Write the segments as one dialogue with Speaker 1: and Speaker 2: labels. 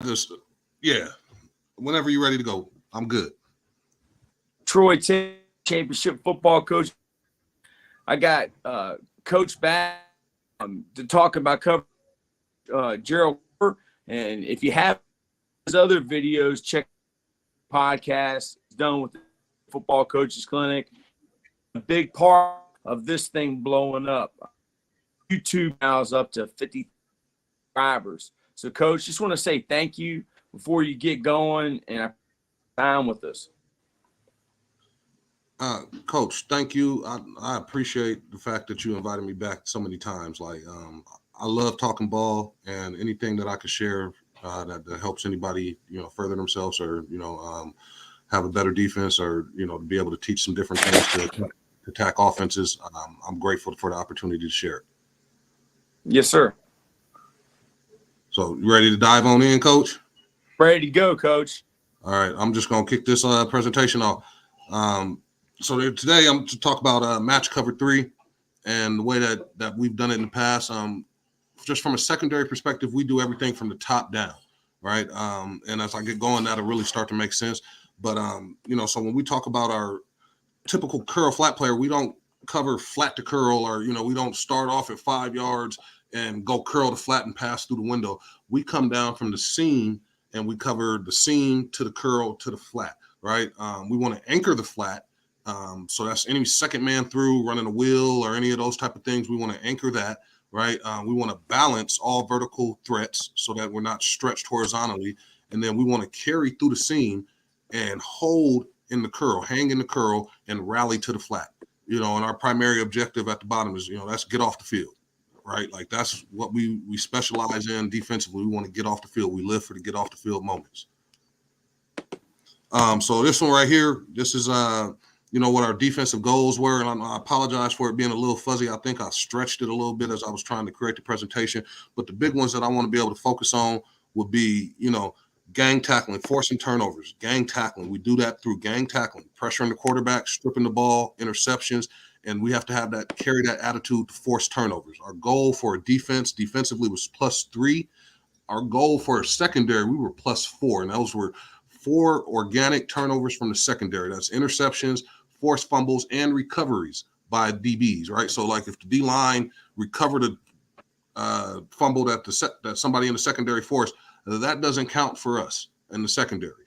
Speaker 1: Just, yeah, whenever you're ready to go, I'm good.
Speaker 2: Troy championship football coach. I got Coach back to talk about Gerald. And if you have his other videos, check podcast. He's done with the Football Coaches Clinic. A big part of this thing blowing up. YouTube now is up to 50 subscribers. So, Coach, just want to say thank you before you get going and time with us.
Speaker 1: Coach, thank you. I appreciate the fact that you invited me back so many times. Like, I love talking ball, and anything that I could share that helps anybody, further themselves or, have a better defense or, to be able to teach some different things to attack offenses. I'm grateful for the opportunity to share it.
Speaker 2: Yes, sir.
Speaker 1: So you ready to dive on in, Coach?
Speaker 2: Ready to go, Coach.
Speaker 1: All right. I'm just going to kick this presentation off. So today I'm to talk about match cover 3 and the way that we've done it in the past. Just from a secondary perspective, we do everything from the top down, right? And as I get going, that'll really start to make sense. But, so when we talk about our typical curl flat player, we don't cover flat to curl or, we don't start off at 5 yards and go curl to flat and pass through the window. We come down from the seam and we cover the seam to the curl to the flat, right? We want to anchor the flat. So that's any second man through running a wheel or any of those type of things. We want to anchor that, right? We want to balance all vertical threats so that we're not stretched horizontally. And then we want to carry through the seam and hold in the curl, hang in the curl and rally to the flat, and our primary objective at the bottom is, that's get off the field, right? Like that's what we specialize in defensively. We want to get off the field. We live for the get off the field moments. So this one right here, this is, what our defensive goals were. And I apologize for it being a little fuzzy. I think I stretched it a little bit as I was trying to create the presentation. But the big ones that I want to be able to focus on would be, gang tackling, forcing turnovers, gang tackling. We do that through gang tackling, pressuring the quarterback, stripping the ball, interceptions. And we have to carry that attitude to force turnovers. Our goal for defensively was +3. Our goal for a secondary, we were +4. And those were 4 organic turnovers from the secondary. That's interceptions, forced fumbles, and recoveries by DBs, right? So like if the D-line recovered a fumble that somebody in the secondary forced, that doesn't count for us in the secondary.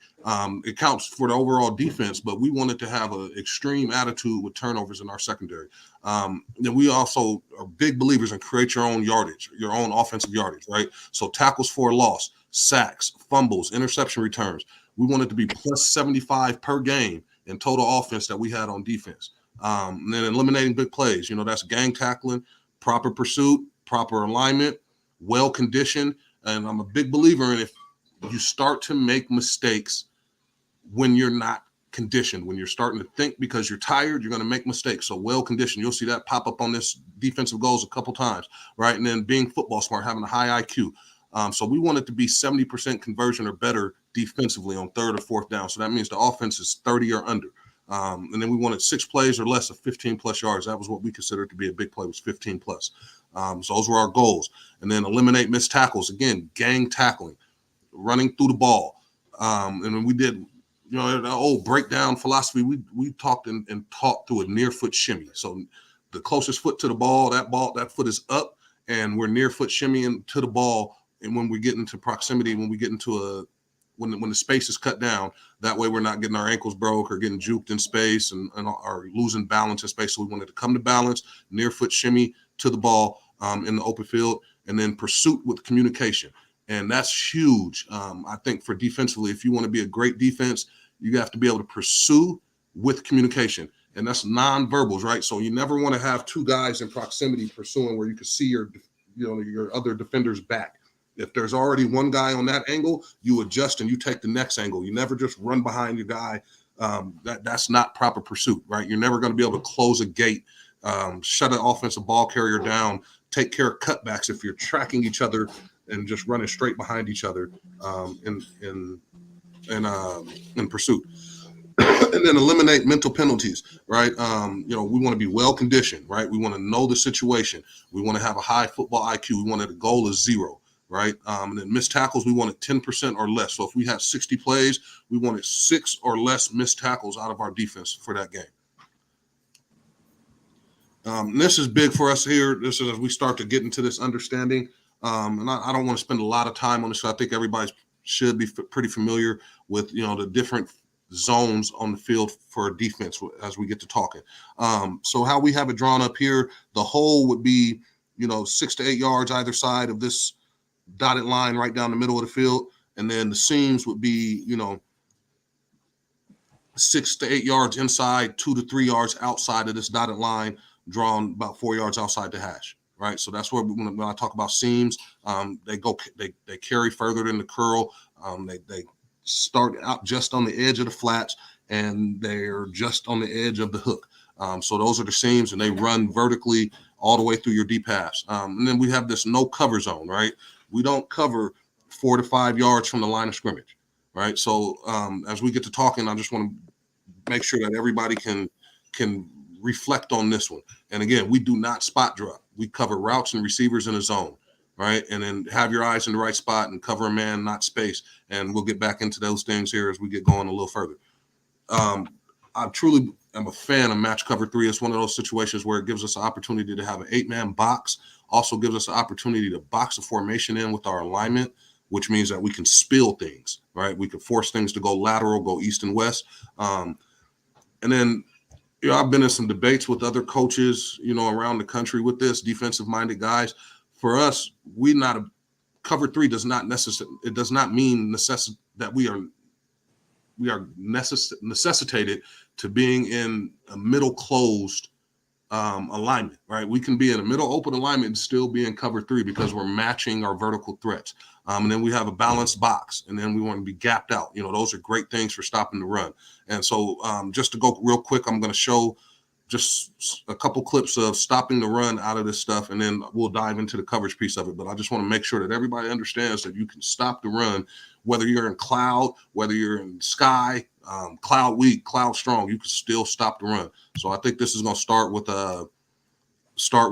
Speaker 1: It counts for the overall defense, but we wanted to have an extreme attitude with turnovers in our secondary. Then we also are big believers in create your own yardage, your own offensive yardage, right? So tackles for loss, sacks, fumbles, interception returns. We wanted to be +75 per game in total offense that we had on defense. And then eliminating big plays, that's gang tackling, proper pursuit, proper alignment, well-conditioned. And I'm a big believer in if you start to make mistakes when you're not conditioned, when you're starting to think because you're tired, you're going to make mistakes. So well-conditioned, you'll see that pop up on this defensive goals a couple times, right? And then being football smart, having a high IQ. So we want it to be 70% conversion or better defensively on 3rd or 4th down. So that means the offense is 30 or under. And then we wanted 6 plays or less of 15+ yards. That was what we considered to be a big play, was 15+. So those were our goals. And then eliminate missed tackles. Again, gang tackling, running through the ball. And then we did, the old breakdown philosophy. We talked and taught through a near foot shimmy. So the closest foot to the ball, that foot is up, and we're near foot shimmying to the ball. And when we get into proximity, when we get into when the space is cut down, that way we're not getting our ankles broke or getting juked in space and are losing balance in space. So we wanted to come to balance, near foot shimmy to the ball in the open field, and then pursuit with communication. And that's huge. I think for defensively, if you want to be a great defense, you have to be able to pursue with communication. And that's nonverbals, right? So you never want to have 2 guys in proximity pursuing where you can see your other defender's back. If there's already one guy on that angle, you adjust and you take the next angle. You never just run behind your guy. That's not proper pursuit, right? You're never going to be able to close a gate, shut an offensive ball carrier down, take care of cutbacks if you're tracking each other and just running straight behind each other in pursuit. And then eliminate mental penalties, right? We want to be well-conditioned, right? We want to know the situation. We want to have a high football IQ. We wanted a goal of 0. right? And then missed tackles, we wanted 10% or less. So if we had 60 plays, we wanted 6 or less missed tackles out of our defense for that game. This is big for us here. This is as we start to get into this understanding. And I don't want to spend a lot of time on this. I think everybody should be pretty familiar with, the different zones on the field for defense as we get to talking. So how we have it drawn up here, the hole would be, 6 to 8 yards either side of this dotted line right down the middle of the field. And then the seams would be, 6 to 8 yards inside, 2 to 3 yards outside of this dotted line, drawn about 4 yards outside the hash, right? So that's where when I talk about seams, they carry further than the curl. They start out just on the edge of the flats, and they're just on the edge of the hook. So those are the seams, and they run vertically all the way through your deep pass. And then we have this no cover zone, right? We don't cover 4 to 5 yards from the line of scrimmage, right? So as we get to talking, I just want to make sure that everybody can reflect on this one. And again, we do not spot drop. We cover routes and receivers in a zone, right? And then have your eyes in the right spot and cover a man, not space. And we'll get back into those things here as we get going a little further. I truly am a fan of match cover 3. It's one of those situations where it gives us an opportunity to have an 8-man box, also gives us an opportunity to box a formation in with our alignment, which means that we can spill things, right? We can force things to go lateral, go east and west. And then, I've been in some debates with other coaches, around the country with this, defensive-minded guys. For us, cover 3 does not mean that we are necessitated to being in a middle closed alignment, right? We can be in a middle open alignment and still be in cover 3 because we're matching our vertical threats. And then we have a balanced box, and then we want to be gapped out. Those are great things for stopping the run. And so just to go real quick, I'm going to show just a couple clips of stopping the run out of this stuff, and then we'll dive into the coverage piece of it. But I just want to make sure that everybody understands that you can stop the run, whether you're in cloud, whether you're in sky, cloud weak, cloud strong, you can still stop the run. So I think this is going to start with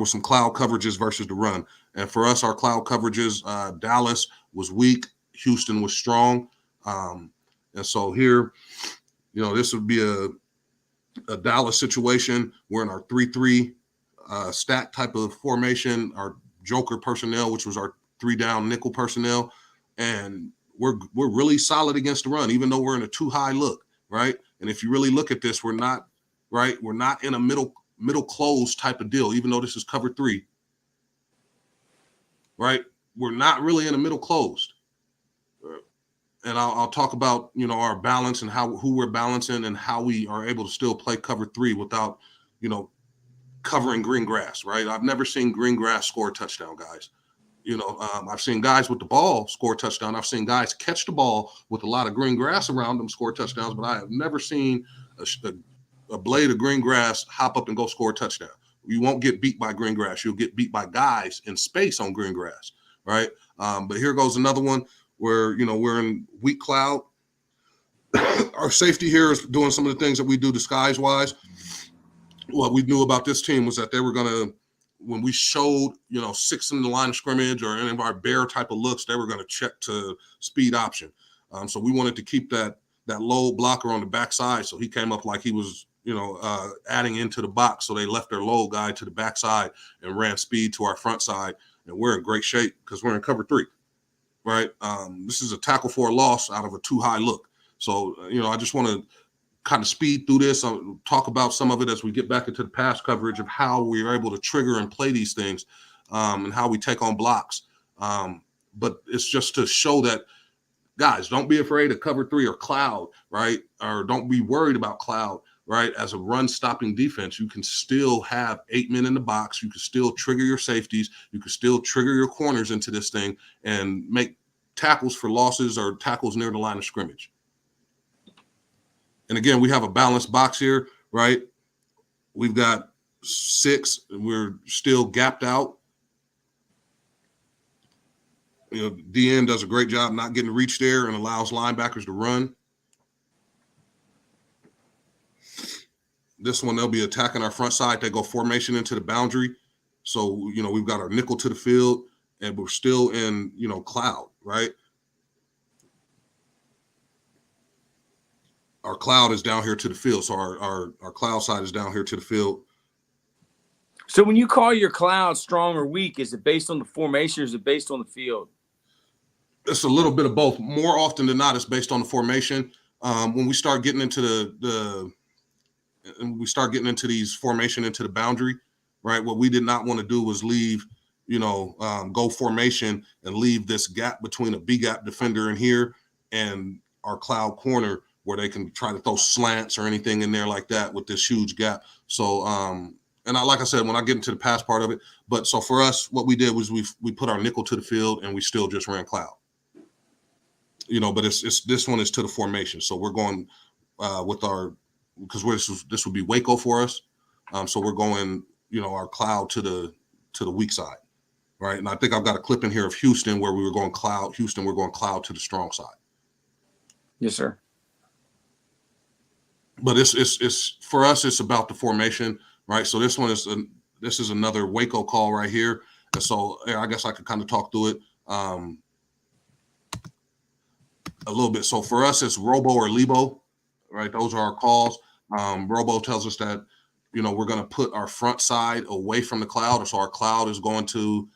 Speaker 1: some cloud coverages versus the run. And for us, our cloud coverages, Dallas was weak, Houston was strong. And so here, this would be a Dallas situation. We're in our 3-3 stack type of formation, our joker personnel, which was our 3-down nickel personnel. And we're really solid against the run, even though we're in a too high look, right? And if you really look at this, we're not in a middle close type of deal, even though this is cover 3, right? We're not really in a middle closed. And I'll talk about, our balance and who we're balancing and how we are able to still play cover 3 without, covering green grass, right? I've never seen green grass score a touchdown, guys. I've seen guys with the ball score a touchdown. I've seen guys catch the ball with a lot of green grass around them score touchdowns, but I have never seen a blade of green grass hop up and go score a touchdown. You won't get beat by green grass. You'll get beat by guys in space on green grass, right? But here goes another one where, we're in weak cloud. Our safety here is doing some of the things that we do disguise-wise. What we knew about this team was that they were going to, when we showed, 6 in the line of scrimmage or any of our bear type of looks, they were going to check to speed option. So we wanted to keep that low blocker on the backside. So he came up like he was, adding into the box. So they left their low guy to the backside and ran speed to our front side. And we're in great shape because we're in cover 3, right? This is a tackle for a loss out of a too high look. So, I just want to kind of speed through this. I'll talk about some of it as we get back into the pass coverage of how we are able to trigger and play these things and how we take on blocks. But it's just to show that, guys, don't be afraid of cover 3 or cloud, right? Or don't be worried about cloud, right? As a run-stopping defense, you can still have 8 men in the box. You can still trigger your safeties. You can still trigger your corners into this thing and make tackles for losses or tackles near the line of scrimmage. And again, we have a balanced box here, right? We've got 6. And we're still gapped out. DN does a great job not getting reached there and allows linebackers to run. This one, they'll be attacking our front side. They go formation into the boundary. So, we've got our nickel to the field, and we're still in, cloud, right? Our cloud is down here to the field. So our cloud side is down here to the field.
Speaker 2: So when you call your cloud strong or weak, is it based on the formation or is it based on the field?
Speaker 1: It's a little bit of both. More often than not, it's based on the formation. When we start getting into these formation into the boundary, right? What we did not want to do was leave, go formation and leave this gap between a B gap defender in here and our cloud corner where they can try to throw slants or anything in there like that with this huge gap. So, like I said, when I get into the pass part of it, but so for us, what we did was we put our nickel to the field and we still just ran cloud. But it's this one is to the formation. So we're going with our, because this would be Waco for us. So we're going, our cloud to the weak side, right? And I think I've got a clip in here of Houston where we were going cloud. Houston, we're going cloud to the strong side.
Speaker 2: Yes, sir.
Speaker 1: But it's for us, it's about the formation, right? So this is another Waco call right here. And so I guess I could kind of talk through it a little bit. So for us, it's Robo or Lebo, right? Those are our calls. Robo tells us that, we're going to put our front side away from the cloud. So our cloud is going to,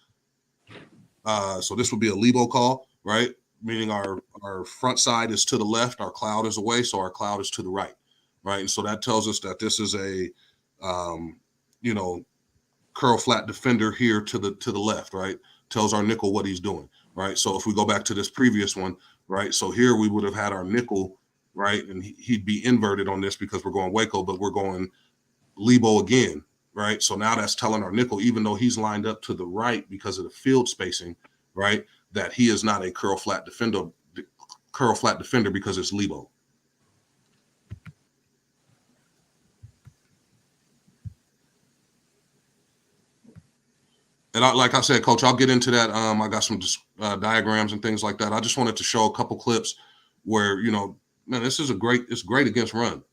Speaker 1: so this would be a Lebo call, right? Meaning our front side is to the left, our cloud is away, so our cloud is to the right, right? And so that tells us that this is a, curl flat defender here to the left, right? Tells our nickel what he's doing, right? So if we go back to this previous one, right? So here we would have had our nickel, right? And he'd be inverted on this because we're going Waco, but we're going Lebo again, right? So now that's telling our nickel, even though he's lined up to the right because of the field spacing, right, that he is not a curl flat defender because it's Lebo. And like I said, Coach, I'll get into that. I got some diagrams and things like that. I just wanted to show a couple clips where, man, it's great against run,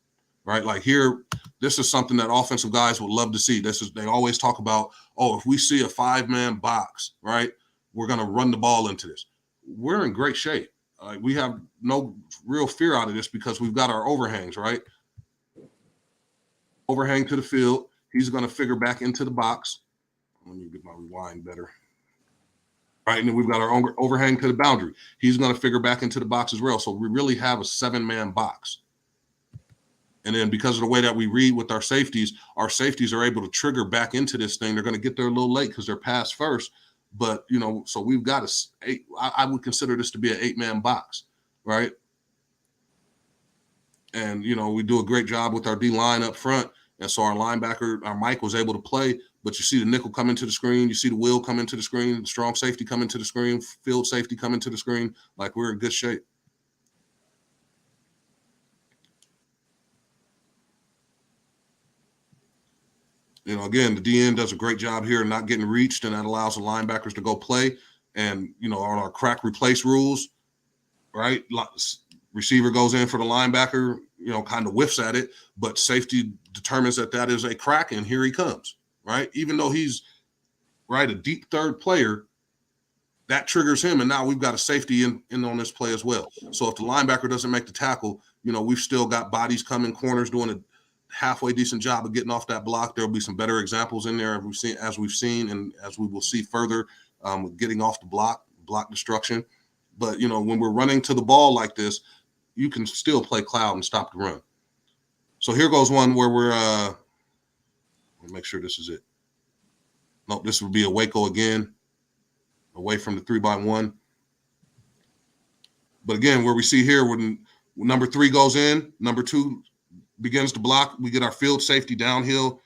Speaker 1: right? Like here, this is something that offensive guys would love to see. They always talk about, if we see a 5-man box, right, we're going to run the ball into this. We're in great shape. We have no real fear out of this because we've got our overhangs, right? Overhang to the field. He's going to figure back into the box. Let me get my rewind better. Right, and then we've got our overhang to the boundary. He's going to figure back into the box as well. So we really have a 7-man box. And then because of the way that we read with our safeties are able to trigger back into this thing. They're going to get there a little late because they're pass first. But, so we've got I would consider this to be an 8-man box, right? And, we do a great job with our D-line up front. And so our linebacker, our Mike, was able to play. But you see the nickel come into the screen. You see the will come into the screen. The strong safety come into the screen. Field safety come into the screen. Like, we're in good shape. Again, the DN does a great job here not getting reached, and that allows the linebackers to go play. And, on our crack replace rules, right, receiver goes in for the linebacker, kind of whiffs at it, but safety determines that is a crack, and here he comes, right? Even though he's, right, a deep third player, that triggers him, and now we've got a safety in on this play as well. So if the linebacker doesn't make the tackle, we've still got bodies coming, corners doing a halfway decent job of getting off that block. There'll be some better examples in there as we've seen and as we will see further with getting off the block destruction. But, when we're running to the ball like this, you can still play cloud and stop the run. So here goes one where we're let me make sure this is it. No, this would be a Waco again, away from the 3-by-1. But again, where we see here, when number 3 goes in, number 2 begins to block, we get our field safety downhill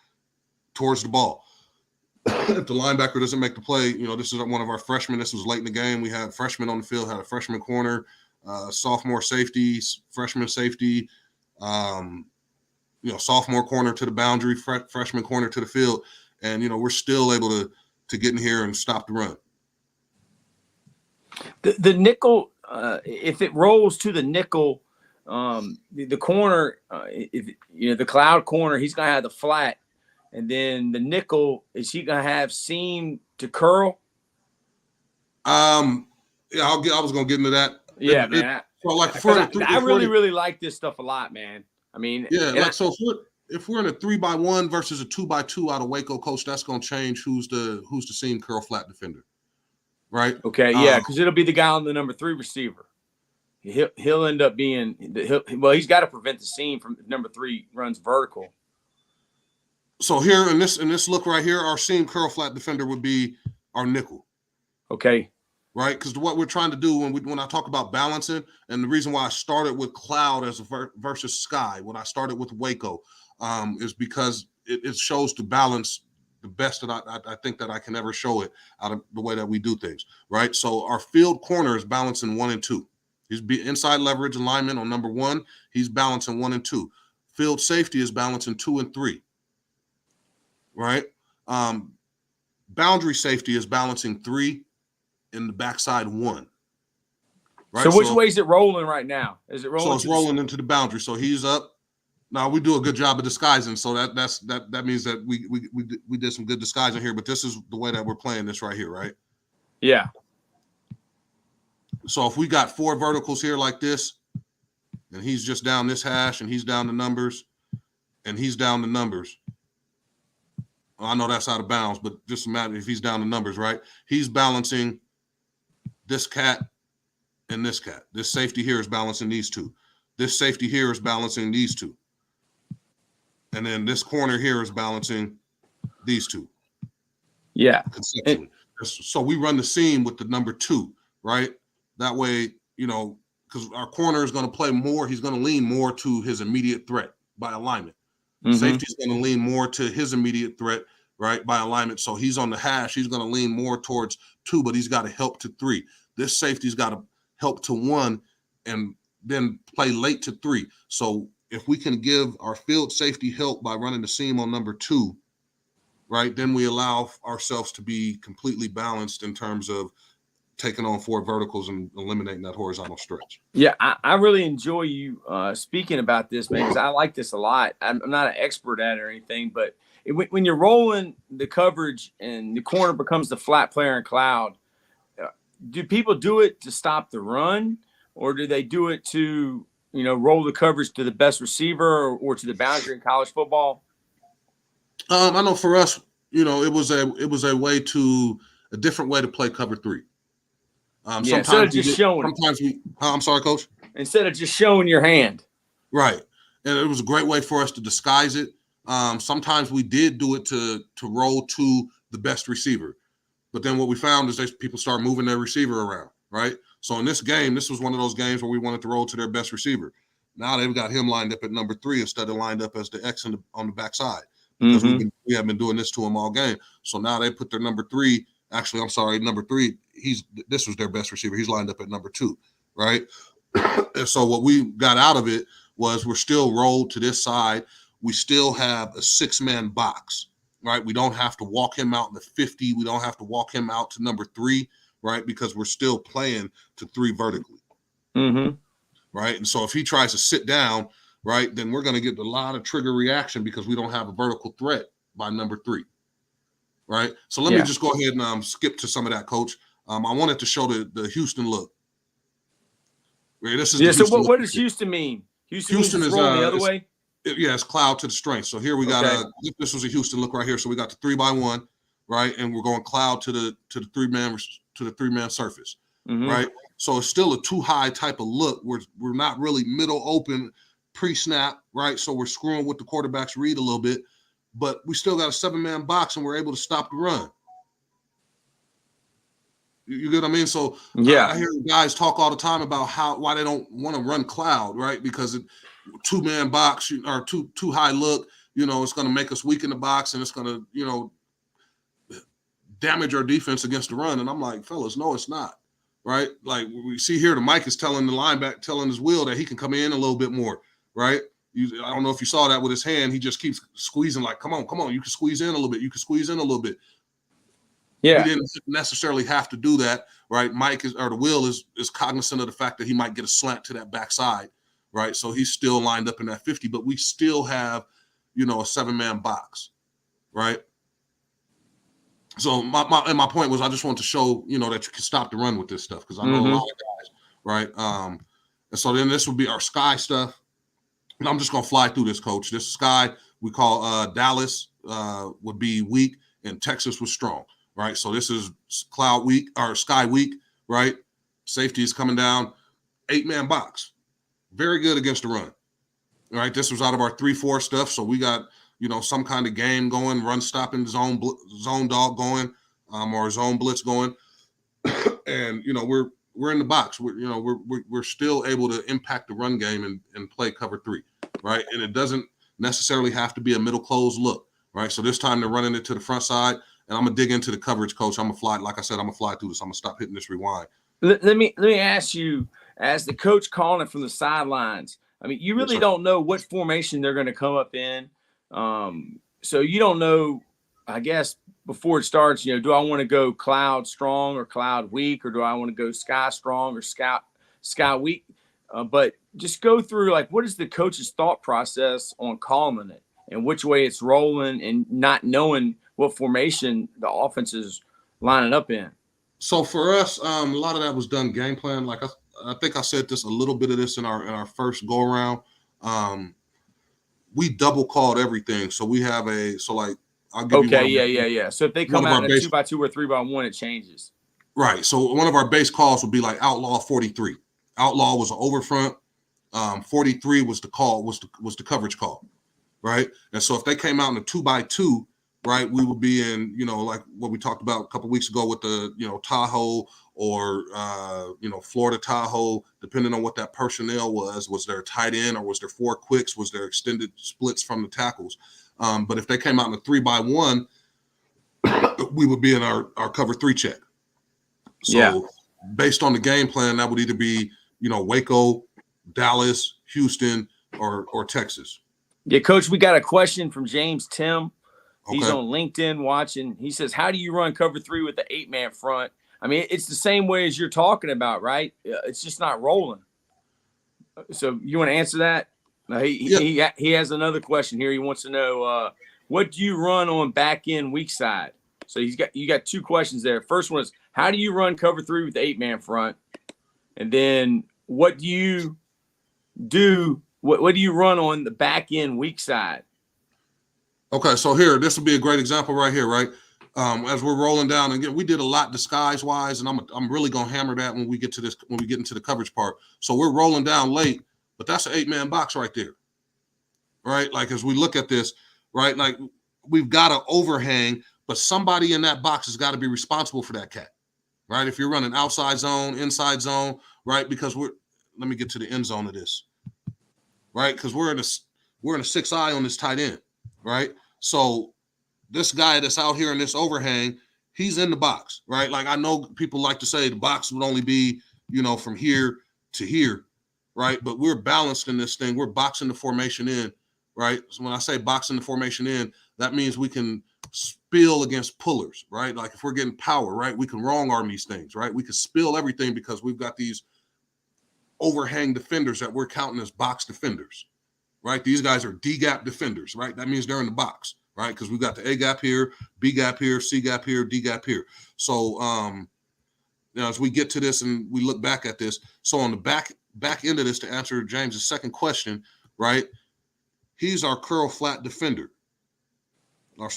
Speaker 1: towards the ball. If the linebacker doesn't make the play, this is one of our freshmen. This was late in the game. We had freshmen on the field, had a freshman corner, sophomore safety, freshman safety, sophomore corner to the boundary, freshman corner to the field. And, we're still able to get in here and stop the run.
Speaker 2: The nickel, if it rolls to the nickel, the corner, if the cloud corner, he's going to have the flat. And then the nickel, is he going to have seam to curl?
Speaker 1: Yeah, I was gonna get into that.
Speaker 2: Yeah, man.
Speaker 1: So like
Speaker 2: I really like this stuff a lot, man. I mean,
Speaker 1: yeah, like so if we're in a 3x1 versus a 2x2 out of Waco, coach, that's gonna change who's the seam curl flat defender, right?
Speaker 2: Okay, yeah, because it'll be the guy on the number 3 receiver. He'll end up being he's got to prevent the seam from number 3 runs vertical.
Speaker 1: So here in this look right here, our seam curl flat defender would be our nickel.
Speaker 2: Okay.
Speaker 1: Right, because what we're trying to do when I talk about balancing, and the reason why I started with cloud as versus sky, when I started with Waco, is because it shows to balance the best that I think that I can ever show it out of the way that we do things. Right, so our field corner is balancing 1 and 2. He's inside leverage alignment on number 1. He's balancing 1 and 2. Field safety is balancing 2 and 3. Right, boundary safety is balancing 3. In the backside 1.
Speaker 2: Right. So which way is it rolling right now? Is it rolling?
Speaker 1: So it's rolling into the boundary. So he's up. Now we do a good job of disguising. So that means that we did some good disguising here. But this is the way that we're playing this right here, right?
Speaker 2: Yeah.
Speaker 1: So if we got 4 verticals here like this, and he's just down this hash, and he's down the numbers, and he's down the numbers. Well, I know that's out of bounds, but just imagine if he's down the numbers, right? He's balancing this cat and this cat. This safety here is balancing these 2. This safety here is balancing these 2. And then this corner here is balancing these 2.
Speaker 2: Yeah.
Speaker 1: Conceptually. So we run the seam with the number 2, right? That way, because our corner is going to play more, he's going to lean more to his immediate threat by alignment. Mm-hmm. Safety is going to lean more to his immediate threat, right, by alignment. So he's on the hash. He's going to lean more towards 2, but he's got to help to 3. This safety's got to help to 1 and then play late to 3. So if we can give our field safety help by running the seam on number 2, right, then we allow ourselves to be completely balanced in terms of taking on 4 verticals and eliminating that horizontal stretch.
Speaker 2: Yeah, I really enjoy you speaking about this, man, because I like this a lot. I'm not an expert at it or anything, but when you're rolling the coverage and the corner becomes the flat player in cloud, do people do it to stop the run, or do they do it to, roll the coverage to the best receiver or to the boundary in college football?
Speaker 1: I know for us, it was a different way to play cover 3.
Speaker 2: Instead of just showing.
Speaker 1: I'm sorry, coach.
Speaker 2: Instead of just showing your hand.
Speaker 1: Right. And it was a great way for us to disguise it. Sometimes we did do it to roll to the best receiver. But then what we found is people start moving their receiver around, right? So in this game, this was one of those games where we wanted to roll to their best receiver. Now they've got him lined up at number 3 instead of lined up as the X on the backside. Because we have been doing this to him all game. So now they put their number 3. Actually, I'm sorry, number 3. This was their best receiver. He's lined up at number 2, right? And so what we got out of it was we're still rolled to this side. We still have a 6-man box, right? We don't have to walk him out in the 50. We don't have to walk him out to number 3, right? Because we're still playing to 3 vertically, right? And so if he tries to sit down, right, then we're going to get a lot of trigger reaction because we don't have a vertical threat by number 3. Right. So let me just go ahead and skip to some of that, coach. I wanted to show the Houston look. Right, this is
Speaker 2: so what does Houston mean? Houston is rolling the other way?
Speaker 1: It's cloud to the strength. So here we got this was a Houston look right here. So we got the 3x1, right? And we're going cloud to the 3-man surface. Right. So it's still a 2-high type of look. We're not really middle open pre-snap, right? So we're screwing with the quarterback's read a little bit. But we still got a 7-man box and we're able to stop the run. You get what I mean? So I hear guys talk all the time about why they don't want to run cloud, right? Because 2-man box or too high look, it's going to make us weak in the box and it's going to, damage our defense against the run. And I'm like, fellas, no, it's not, right? Like we see here, the Mike is telling the linebacker, telling his will that he can come in a little bit more, right? I don't know if you saw that with his hand. He just keeps squeezing like, come on. You can squeeze in a little bit. Yeah. We didn't necessarily have to do that, right? The Will is cognizant of the fact that he might get a slant to that backside, right? So he's still lined up in that 50, but we still have, a 7-man box, right? So my point was I just want to show, that you can stop the run with this stuff because I know a lot of guys, right? And so then this would be our sky stuff. And I'm just gonna fly through this, coach. This sky we call Dallas would be weak and Texas was strong, right? So this is cloud week or sky week, right? Safety is coming down, 8-man box. Very good against the run. Right. This was out of our 3-4 stuff. So we got, some kind of game going, run stopping, zone dog going, or zone blitz going. And, we're in the box. We're still able to impact the run game and play cover 3. Right. And it doesn't necessarily have to be a middle close look. Right. So this time they're running it to the front side. And I'm gonna dig into the coverage, coach. I'm gonna fly, like I said, I'm gonna fly through this. I'm gonna stop hitting this rewind.
Speaker 2: Let me ask you, as the coach calling it from the sidelines, I mean, you really don't know what formation they're going to come up in. So you don't know, I guess, before it starts, do I want to go cloud strong or cloud weak, or do I want to go sky strong or sky weak? But just go through, like, what is the coach's thought process on calling it and which way it's rolling and not knowing what formation the offense is lining up in?
Speaker 1: So for us, a lot of that was done game plan. Like I think I said this a little bit of this in our first go around. We double called everything. So we have I'll give you
Speaker 2: yeah. So if they come out in a 2x2 or 3x1, it changes.
Speaker 1: Right. So one of our base calls would be like outlaw 43. Outlaw was an overfront. 43 was the call, was the coverage call. Right. And so if they came out in a 2x2, right, we would be in, like what we talked about a couple of weeks ago with the, Tahoe or, Florida Tahoe, depending on what that personnel was there a tight end or was there 4 quicks, was there extended splits from the tackles? But if they came out in a 3x1, we would be in our cover 3 check. So based on the game plan, that would either be, Waco, Dallas, Houston, or Texas.
Speaker 2: Yeah, Coach, we got a question from James Tim. He's on LinkedIn watching. He says, how do you run cover 3 with the 8-man front? I mean, it's the same way as you're talking about, right? It's just not rolling. So you want to answer that? He has another question here. He wants to know, what do you run on back end weak side? So you got 2 questions there. First one is, how do you run cover 3 with the 8-man front? And then what do you do? What do you run on the back end weak side?
Speaker 1: Okay, so here, this will be a great example right here, right? As we're rolling down, and again, we did a lot disguise-wise, and I'm really gonna hammer that when we get into the coverage part. So we're rolling down late, but that's an 8-man box right there, right? Like as we look at this, right? Like we've got an overhang, but somebody in that box has got to be responsible for that cat, right? If you're running outside zone, inside zone, right? Because let me get to the end zone of this, right? Because we're in a 6 eye on this tight end. Right. So this guy that's out here in this overhang, he's in the box, right? Like I know people like to say the box would only be, from here to here, right? But we're balanced in this thing. We're boxing the formation in, right? So when I say boxing the formation in, that means we can spill against pullers, right? Like if we're getting power, right? We can wrong arm these things, right? We can spill everything because we've got these overhang defenders that we're counting as box defenders. Right, these guys are D gap defenders, right? That means they're in the box, right? Because we've got the A gap here, B gap here, C gap here, D gap here. So, as we get to this and we look back at this, so on the back end of this, to answer James's second question, right? He's our curl flat defender. Our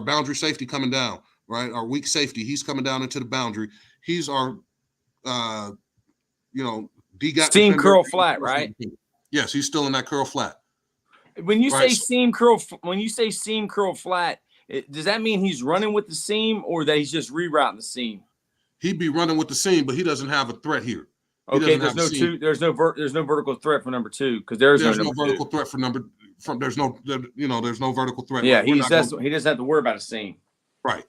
Speaker 1: boundary safety coming down, right? Our weak safety, he's coming down into the boundary. He's our, D gap
Speaker 2: seam
Speaker 1: defender.
Speaker 2: Curl flat, right?
Speaker 1: Yes, he's still in that curl flat.
Speaker 2: When you say seam curl flat, does that mean he's running with the seam or that he's just rerouting the seam?
Speaker 1: He'd be running with the seam, but he doesn't have a threat here.
Speaker 2: Okay, there's no vertical threat for number 2 because there's no
Speaker 1: vertical threat there's no vertical threat.
Speaker 2: Yeah, he doesn't have to worry about a seam.
Speaker 1: Right.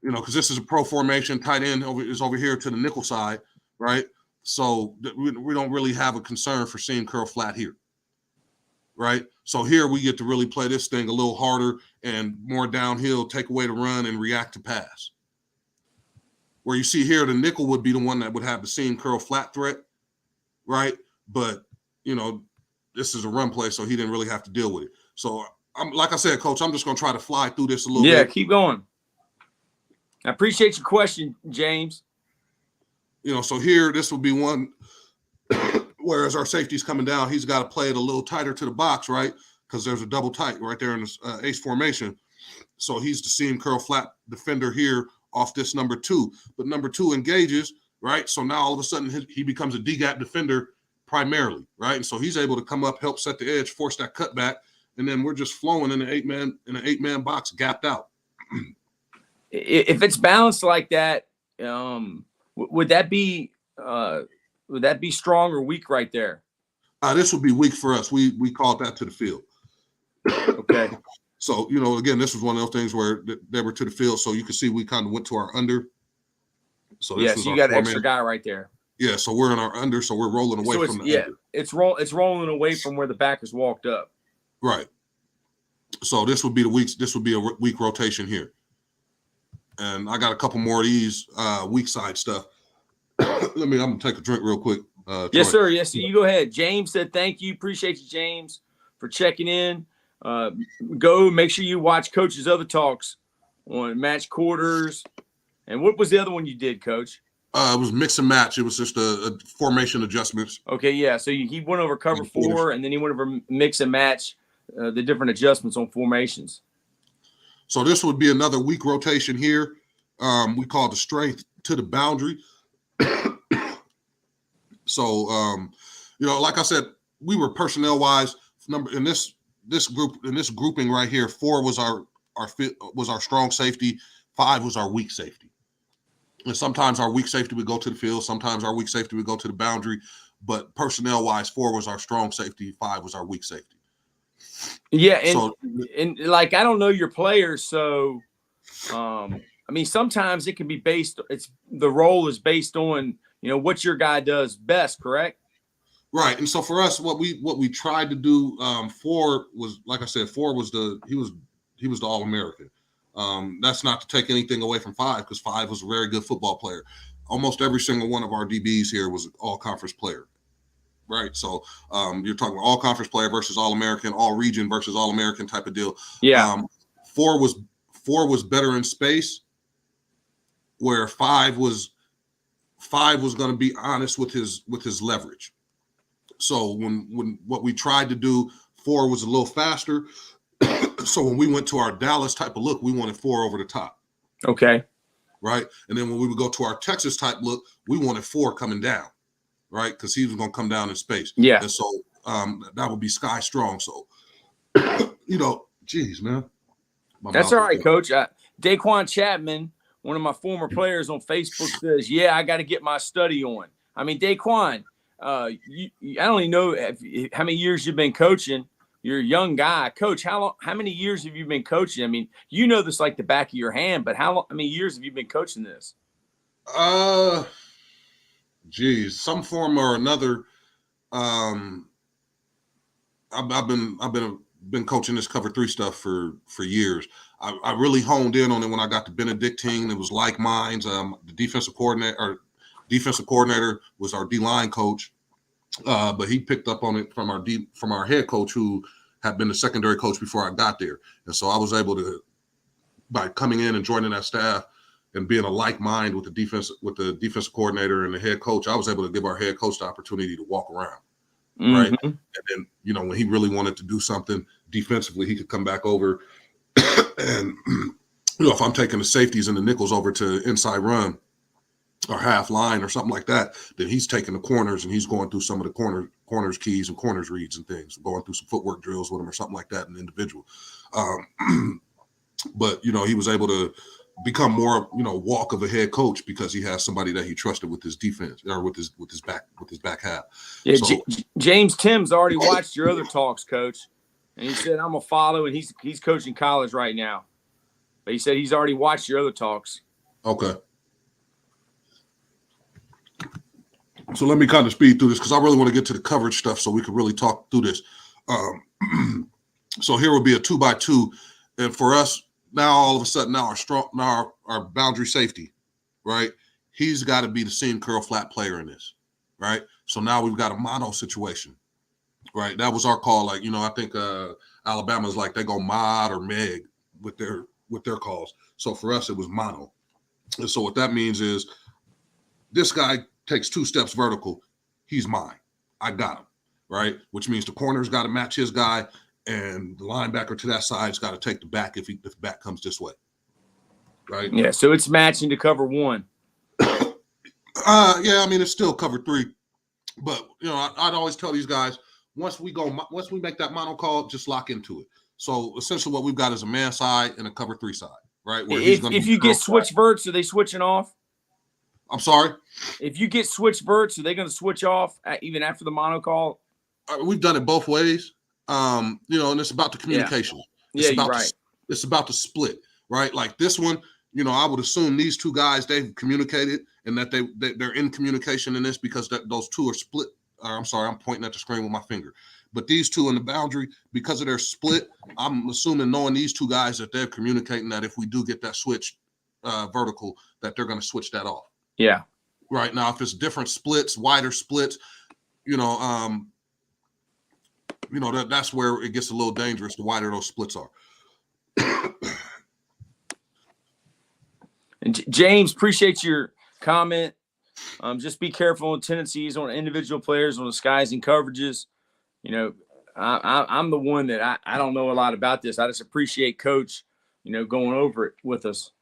Speaker 1: Because this is a pro formation. Tight end is over here to the nickel side, right? So we don't really have a concern for seam curl flat here, right? So here we get to really play this thing a little harder and more downhill, take away the run and react to pass. Where you see here, the nickel would be the one that would have the seam curl flat threat, right? But, this is a run play, so he didn't really have to deal with it. So, like I said, Coach, I'm just going to try to fly through this a little bit.
Speaker 2: Yeah, keep going. I appreciate your question, James.
Speaker 1: So here, this will be one, whereas our safety's coming down, he's got to play it a little tighter to the box, right? Because there's a double tight right there in this ace formation. So he's the seam curl flat defender here off this number 2. But number 2 engages, right? So now all of a sudden he becomes a D-gap defender primarily, right? And so he's able to come up, help set the edge, force that cutback, and then we're just flowing in an eight-man box, gapped out.
Speaker 2: If it's balanced like that, would that be strong or weak right there?
Speaker 1: This would be weak for us. We called that to the field.
Speaker 2: Okay.
Speaker 1: So, again, this was one of those things where they were to the field, so you can see we kind of went to our under. So this was
Speaker 2: you got an extra guy right there.
Speaker 1: Yeah, so we're in our under, so we're rolling away from the under.
Speaker 2: It's rolling away from where the backers walked up.
Speaker 1: Right. So this would be a weak rotation here. And I got a couple more of these weak side stuff. I'm gonna take a drink real quick.
Speaker 2: Yes, sir. Yes, you go ahead. James said thank you. Appreciate you, James, for checking in. Go make sure you watch Coach's other talks on match quarters. And what was the other one you did, Coach?
Speaker 1: It was mix and match. It was just a formation adjustments.
Speaker 2: Okay, yeah. So he went over cover 4, and then he went over mix and match, the different adjustments on formations.
Speaker 1: So this would be another weak rotation here. We call the strength to the boundary. So, like I said, we were personnel wise in this grouping right here. 4 was our strong safety. 5 was our weak safety. And sometimes our weak safety would go to the field. Sometimes our weak safety would go to the boundary. But personnel wise, 4 was our strong safety. 5 was our weak safety.
Speaker 2: Yeah, and I don't know your players, so sometimes it can be the role is based on what your guy does best, correct?
Speaker 1: Right. And so for us, what we tried to do, 4 was, like I said, 4 was he was the All-American. That's not to take anything away from 5, because 5 was a very good football player. Almost every single one of our DBs here was an all-conference player. Right. So you're talking all-conference player versus All-American, all-region versus All-American type of deal.
Speaker 2: Yeah.
Speaker 1: 4 was better in space, where 5 was going to be honest with his leverage. So when what we tried to do, 4 was a little faster. So when we went to our Dallas type of look, we wanted 4 over the top.
Speaker 2: Okay.
Speaker 1: Right. And then when we would go to our Texas type look, we wanted 4 coming down. Right. Because he was going to come down in space.
Speaker 2: Yeah.
Speaker 1: And so that would be sky strong. So, geez, man.
Speaker 2: That's all right, Coach. Daquan Chapman, one of my former players on Facebook, says, yeah, I got to get my study on. I mean, Daquan, I don't even know how many years you've been coaching. You're a young guy. Coach, how many years have you been coaching? I mean, this like the back of your hand, but how many years have you been coaching this?
Speaker 1: Some form or another. I've been coaching this cover 3 stuff for years. I really honed in on it when I got to Benedictine. It was like mine. The defensive coordinator was our D-line coach, but he picked up on it from our head coach, who had been the secondary coach before I got there. And so I was able to, by coming in and joining that staff and being a like mind with the defensive coordinator and the head coach, I was able to give our head coach the opportunity to walk around.
Speaker 2: Mm-hmm.
Speaker 1: Right. And then, when he really wanted to do something defensively, he could come back over and, if I'm taking the safeties and the nickels over to inside run or half line or something like that, then he's taking the corners and he's going through some of the corners keys and corners reads and things, going through some footwork drills with him or something like that, an individual. But, he was able to become more, walk of a head coach because he has somebody that he trusted with his defense or with his back half.
Speaker 2: Yeah, so, James Timms already watched your other talks, Coach, and he said I'm a follow, and he's coaching college right now. But he said he's already watched your other talks. Okay.
Speaker 1: So let me kind of speed through this because I really want to get to the coverage stuff so we can really talk through this. So here will be a 2x2, and for us. Now, all of a sudden, our boundary safety, right? He's got to be the seam curl flat player in this, right? So now we've got a mono situation, right? That was our call. Like, I think Alabama's like they go mod or meg with their calls. So for us, it was mono, And so what that means is this guy takes 2 steps vertical. He's mine. I got him, right? Which means the corner's got to match his guy, and the linebacker to that side's got to take the back if the back comes this way, right?
Speaker 2: Yeah, so it's matching to cover 1.
Speaker 1: Yeah, I mean, it's still cover 3. But, I'd always tell these guys, once we make that mono call, just lock into it. So essentially what we've got is a man side and a cover 3 side, right? Where
Speaker 2: If you get switch verts, are they switching off?
Speaker 1: I'm sorry?
Speaker 2: If you get switch verts, are they going to switch off even after the mono call?
Speaker 1: We've done it both ways, and it's about the communication.
Speaker 2: Yeah, you're right.
Speaker 1: It's about the split, right? Like this one, I would assume these 2 guys, they've communicated and that they're in communication in this because those 2 are split. I'm sorry, I'm pointing at the screen with my finger. But these 2 in the boundary, because of their split, I'm assuming knowing these 2 guys that they're communicating that if we do get that switch vertical, that they're going to switch that off.
Speaker 2: Yeah.
Speaker 1: Right now, if it's different splits, wider splits, that's where it gets a little dangerous. The wider those splits are.
Speaker 2: And James, appreciate your comment. Just be careful on tendencies on individual players on the skies and coverages. I'm the one that I don't know a lot about this. I just appreciate Coach, going over it with us.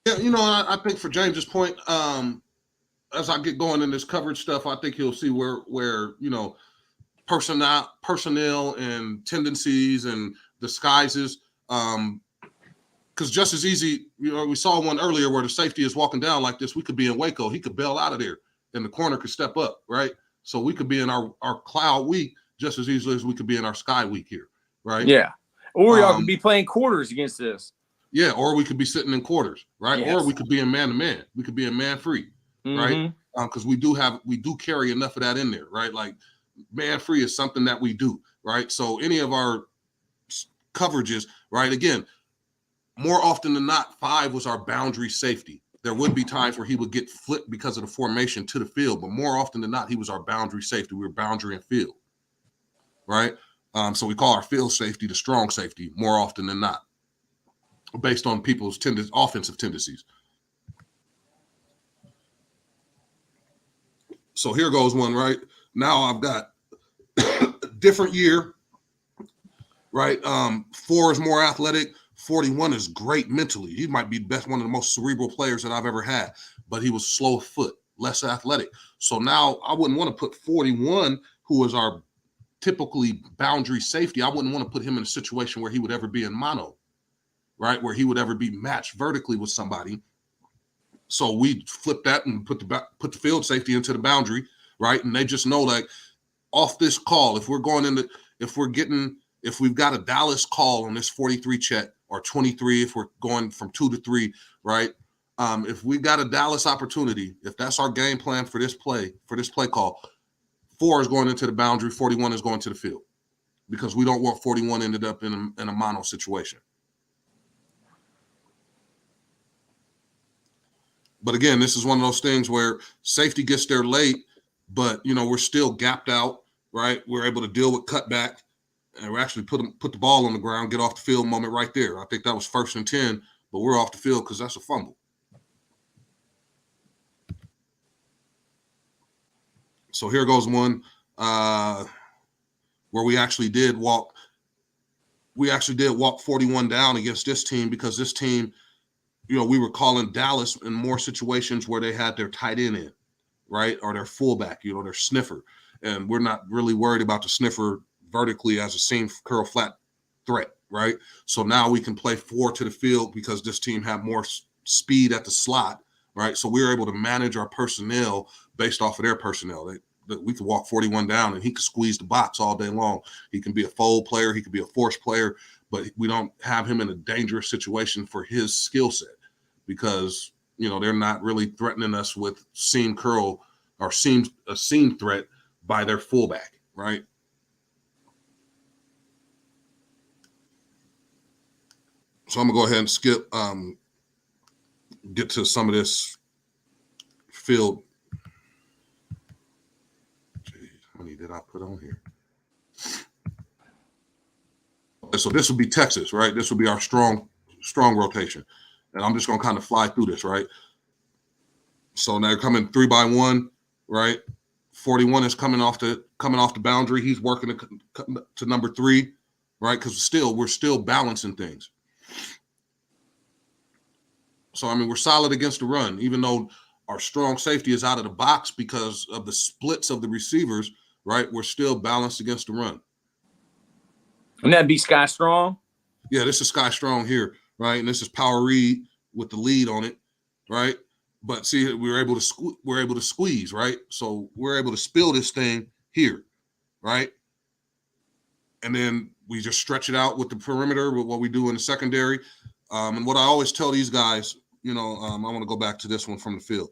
Speaker 1: Yeah, I think for James's point, as I get going in this coverage stuff, I think he'll see where personnel and tendencies and disguises. Because just as easy, we saw one earlier where the safety is walking down like this. We could be in Waco. He could bail out of there, and the corner could step up, right? So we could be in our cloud week just as easily as we could be in our sky week here, right?
Speaker 2: Yeah. Or y'all could be playing quarters against this.
Speaker 1: Yeah, or we could be sitting in quarters, right?
Speaker 2: Yes.
Speaker 1: Or we could be in man-to-man. We could be in man-free, right? Because we do carry enough of that in there, right? Like man-free is something that we do, right? So any of our coverages, right? Again, more often than not, 5 was our boundary safety. There would be times where he would get flipped because of the formation to the field, but more often than not, he was our boundary safety. We were boundary and field, right? So we call our field safety the strong safety more often than not, based on people's offensive tendencies. So here goes one, right? Now I've got a different year, right? 4 is more athletic. 41 is great mentally. He might be one of the most cerebral players that I've ever had, but he was slow of foot, less athletic. So now I wouldn't want to put 41, who is our typically boundary safety. I wouldn't want to put him in a situation where he would ever be in mono, right? Where he would ever be matched vertically with somebody. So we flip that and put the field safety into the boundary, right? And they just know, like, off this call, if we've got a Dallas call on this 43 check, or 23 if we're going from 2 to 3, right? If we got a Dallas opportunity, if that's our game plan for this play call, 4 is going into the boundary, 41 is going to the field, because we don't want 41 ended up in a mono situation. But again, this is one of those things where safety gets there late, but we're still gapped out, right? We're able to deal with cutback. And we actually put the ball on the ground, get off the field moment right there. I think that was 1st and 10, but we're off the field because that's a fumble. So here goes one where we actually did walk 41 down against this team, because this team, we were calling Dallas in more situations where they had their tight end in, right? Or their fullback, their sniffer. And we're not really worried about the sniffer vertically as a seam curl flat threat, right? So now we can play 4 to the field because this team had more speed at the slot, right? So we were able to manage our personnel based off of their personnel. We could walk 41 down and he could squeeze the box all day long. He can be a fold player, he could be a force player, but we don't have him in a dangerous situation for his skill set, because they're not really threatening us with seam curl or a seam threat by their fullback, right? So I'm gonna go ahead and skip, get to some of this field. Jeez, how many did I put on here? So this would be Texas, right? This would be our strong rotation. And I'm just going to kind of fly through this, right? So now they're coming 3-by-1, right? 41 is coming off the boundary. He's working to number 3, right? Because we're still balancing things. So, I mean, we're solid against the run, even though our strong safety is out of the box because of the splits of the receivers, right? We're still balanced against the run.
Speaker 2: And that'd be Sky Strong?
Speaker 1: Yeah, this is Sky Strong here, right? And this is Power Reed with the lead on it, right? But see, we're able to squeeze, right? So we're able to spill this thing here, right? And then we just stretch it out with the perimeter with what we do in the secondary. And what I always tell these guys, I want to go back to this one from the field.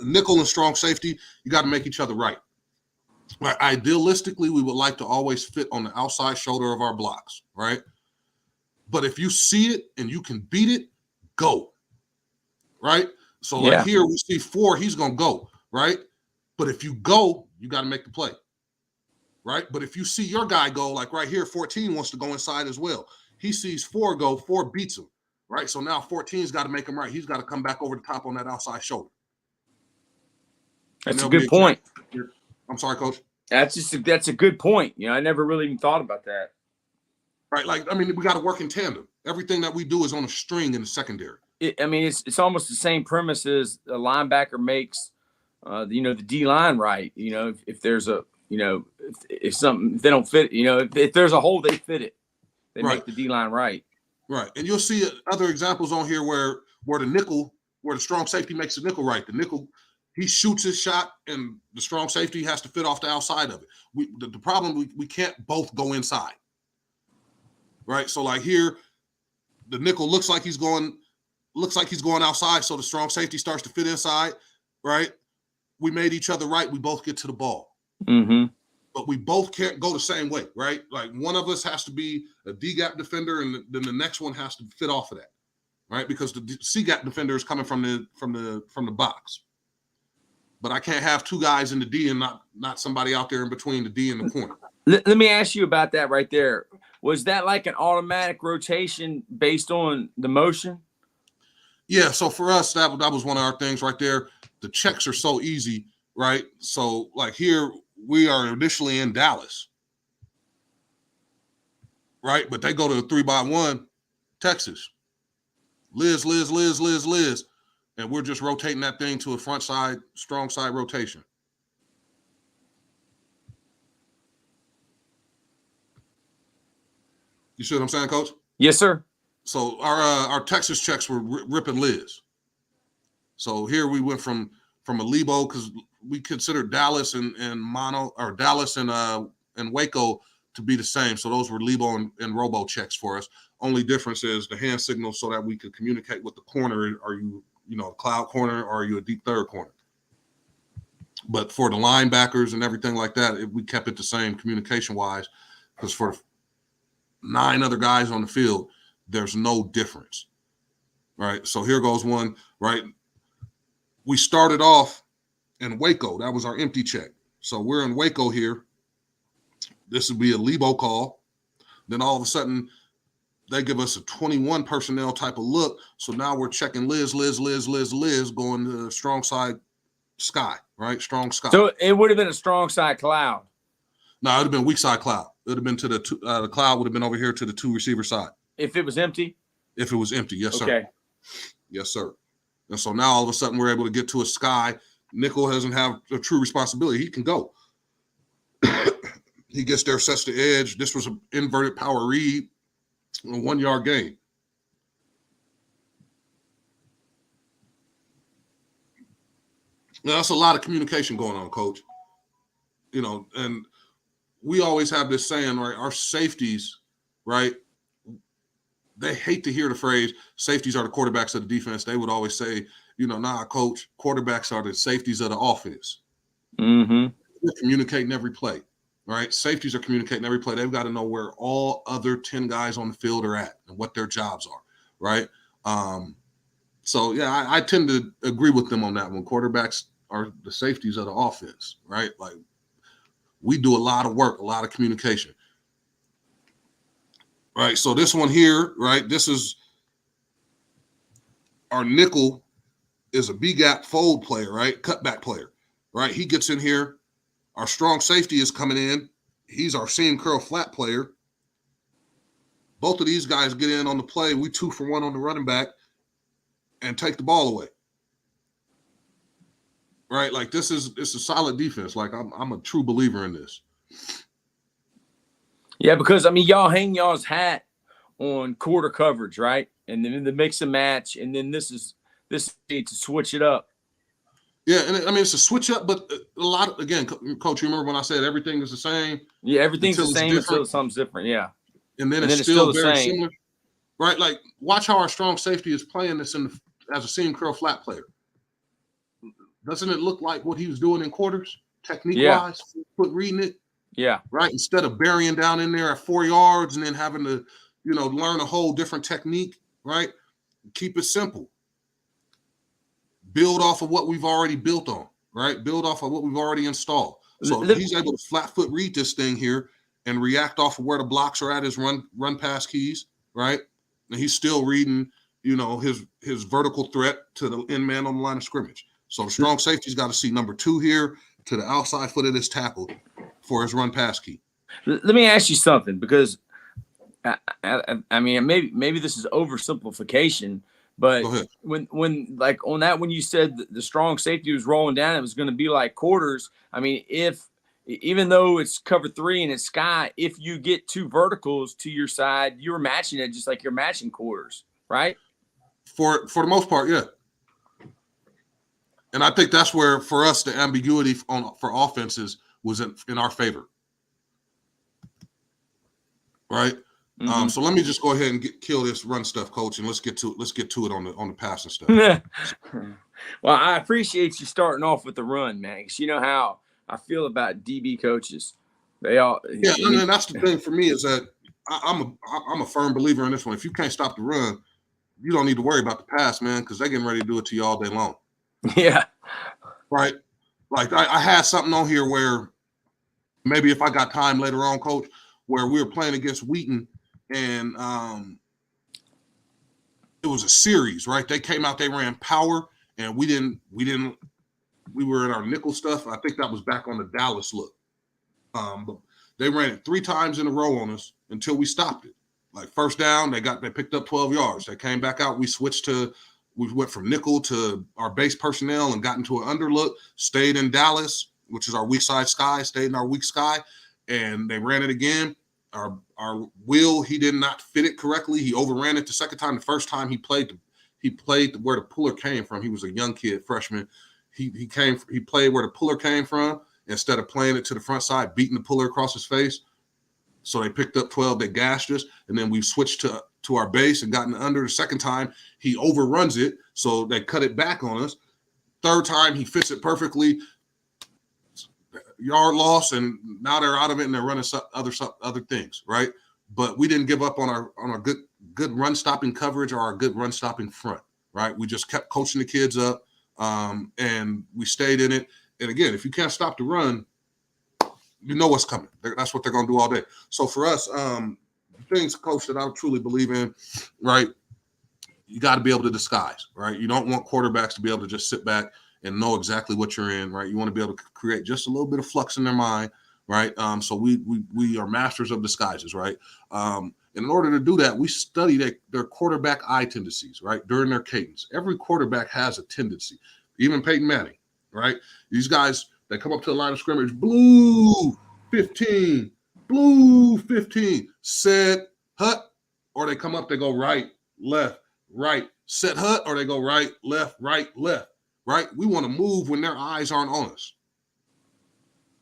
Speaker 1: Nickel and strong safety, you got to make each other right. Right. Idealistically, we would like to always fit on the outside shoulder of our blocks, right? But if you see it and you can beat it, go, right? So like here we see 4, he's going to go, right? But if you go, you got to make the play, right? But if you see your guy go, like right here, 14 wants to go inside as well. He sees 4 go, 4 beats him, right? So now 14's got to make him right. He's got to come back over the top on that outside shoulder.
Speaker 2: That's a good point.
Speaker 1: I'm sorry, Coach.
Speaker 2: That's a good point. I never really even thought about that.
Speaker 1: Right, like we got to work in tandem. Everything that we do is on a string in the secondary.
Speaker 2: It's almost the same premise as a linebacker makes, the D line right. If there's a, if they don't fit, if there's a hole, they fit it. They make the D line right.
Speaker 1: Right, and you'll see other examples on here where the strong safety makes the nickel right. The nickel, he shoots his shot, and the strong safety has to fit off the outside of it. The problem, we can't both go inside. Right, so like here, the nickel looks like he's going outside, so the strong safety starts to fit inside. Right, we made each other right. We both get to the ball, but we both can't go the same way. Right, like one of us has to be a D gap defender, and then the next one has to fit off of that. Right, because the C gap defender is coming from the box. But I can't have 2 guys in the D and not somebody out there in between the D and the corner.
Speaker 2: Let me ask you about that right there. Was that like an automatic rotation based on the motion?
Speaker 1: Yeah, so for us, that was one of our things right there. The checks are so easy, right? So like here, we are initially in Dallas, right? But they go to a 3-by-1, Texas. Liz. And we're just rotating that thing to a front side, strong side rotation. You see what I'm saying, Coach?
Speaker 2: Yes, sir.
Speaker 1: So our Texas checks were ripping Liz. So here we went from a Lebo because we considered Dallas and Mono, or Dallas and Waco to be the same. So those were Lebo and Robo checks for us. Only difference is the hand signal so that we could communicate with the corner. Are you a cloud corner, or are you a deep third corner? But for the linebackers and everything like that, we kept it the same communication-wise, because for 9 other guys on the field, there's no difference, right? So here goes one, right? We started off in Waco. That was our empty check. So we're in Waco here. This would be a Lebo call. Then all of a sudden, they give us a 21 personnel type of look. So now we're checking Liz, going to the strong side Sky, right? Strong Sky.
Speaker 2: So it would have been a strong side cloud.
Speaker 1: No, it would have been weak side cloud. It would have been to the cloud would have been over here to the 2 receiver side.
Speaker 2: If it was empty?
Speaker 1: If it was empty, yes, sir.
Speaker 2: Okay.
Speaker 1: Yes, sir. And so now all of a sudden we're able to get to a Sky. Nickel doesn't have a true responsibility. He can go. He gets there, sets the edge. This was an inverted power read, a 1-yard gain. Now, that's a lot of communication going on, Coach. And we always have this saying, right? Our safeties, right? They hate to hear the phrase, safeties are the quarterbacks of the defense. They would always say, nah, Coach, quarterbacks are the safeties of the offense.
Speaker 2: Mm-hmm.
Speaker 1: They're communicating every play, right? Safeties are communicating every play. They've got to know where all other 10 guys on the field are at and what their jobs are, right? So, yeah, I tend to agree with them on that one. Quarterbacks are the safeties of the offense, right? Like, we do a lot of work, a lot of communication. Right, so this one here, right, this is our nickel is a B-gap fold player, right? Cutback player, right? He gets in here. Our strong safety is coming in. He's our seam curl flat player. Both of these guys get in on the play. We 2 for 1 on the running back and take the ball away. Right? Like it's a solid defense. Like I'm a true believer in this.
Speaker 2: Yeah, because I mean, y'all hang y'all's hat on quarter coverage, right? And then the mix and match, and then this is to switch it up.
Speaker 1: Yeah, and I mean it's a switch up, but a lot of, again, Coach, you remember when I said everything is the same?
Speaker 2: Yeah, everything's the same
Speaker 1: until
Speaker 2: until something's different. Yeah,
Speaker 1: and then it's still very similar, right? Like watch how our strong safety is playing this as a seam curl flat player. Doesn't it look like what he was doing in quarters, technique-wise, foot reading it?
Speaker 2: Yeah.
Speaker 1: Right? Instead of burying down in there at 4 yards and then having to, learn a whole different technique, right? Keep it simple. Build off of what we've already built on, right? Build off of what we've already installed. So he's able to flat foot read this thing here and react off of where the blocks are at his run pass keys, right? And he's still reading, his vertical threat to the end man on the line of scrimmage. So the strong safety's got to see number 2 here to the outside foot of this tackle for his run pass key.
Speaker 2: Let me ask you something, because I mean, maybe this is oversimplification, but when like on that, when you said the strong safety was rolling down, it was going to be like quarters. I mean, even though it's cover 3 and it's sky, if you get 2 verticals to your side, you're matching it just like you're matching quarters, right?
Speaker 1: For the most part, yeah. And I think that's where, for us, the ambiguity for offenses was in our favor, right? Mm-hmm. So let me just go ahead and kill this run stuff, Coach, and let's get to it on the passing stuff.
Speaker 2: Well, I appreciate you starting off with the run, man, because you know how I feel about DB coaches. They all
Speaker 1: and that's the thing for me is that I'm a firm believer in this one. If you can't stop the run, you don't need to worry about the pass, man, because they're getting ready to do it to you all day long.
Speaker 2: Yeah.
Speaker 1: Right. Like I had something on here where maybe if I got time later on, Coach, where we were playing against Wheaton and it was a series, right? They came out, they ran power, and we were in our nickel stuff. I think that was back on the Dallas look. But they ran it 3 times in a row on us until we stopped it. Like first down, they picked up 12 yards. They came back out. We went from nickel to our base personnel and got into an underlook, stayed in Dallas, which is our weak side sky, stayed in our weak sky, and they ran it again. Our wheel, he did not fit it correctly. He overran it the second time. The first time he played where the puller came from. He was a young kid, freshman. He played where the puller came from instead of playing it to the front side, beating the puller across his face. So they picked up 12. They gashed us, and then we switched to our base and gotten under. The second time, he overruns it, so they cut it back on us. Third time, he fits it perfectly. Yard loss, and now they're out of it, and they're running other things, right? But we didn't give up on our good run stopping coverage or our good run stopping front, right? We just kept coaching the kids up, and we stayed in it. And again, if you can't stop the run, you know what's coming. That's what they're going to do all day. So for us, things, Coach, that I truly believe in, right? You got to be able to disguise, right? You don't want quarterbacks to be able to just sit back and know exactly what you're in, right? You want to be able to create just a little bit of flux in their mind, right? So we are masters of disguises, right? And in order to do that, we study their quarterback eye tendencies, right? During their cadence. Every quarterback has a tendency, even Peyton Manning, right? These guys, they come up to the line of scrimmage, blue 15, set, hut, or they come up, they go right, left, right, set, hut, or they go right, left, right? We want to move when their eyes aren't on us,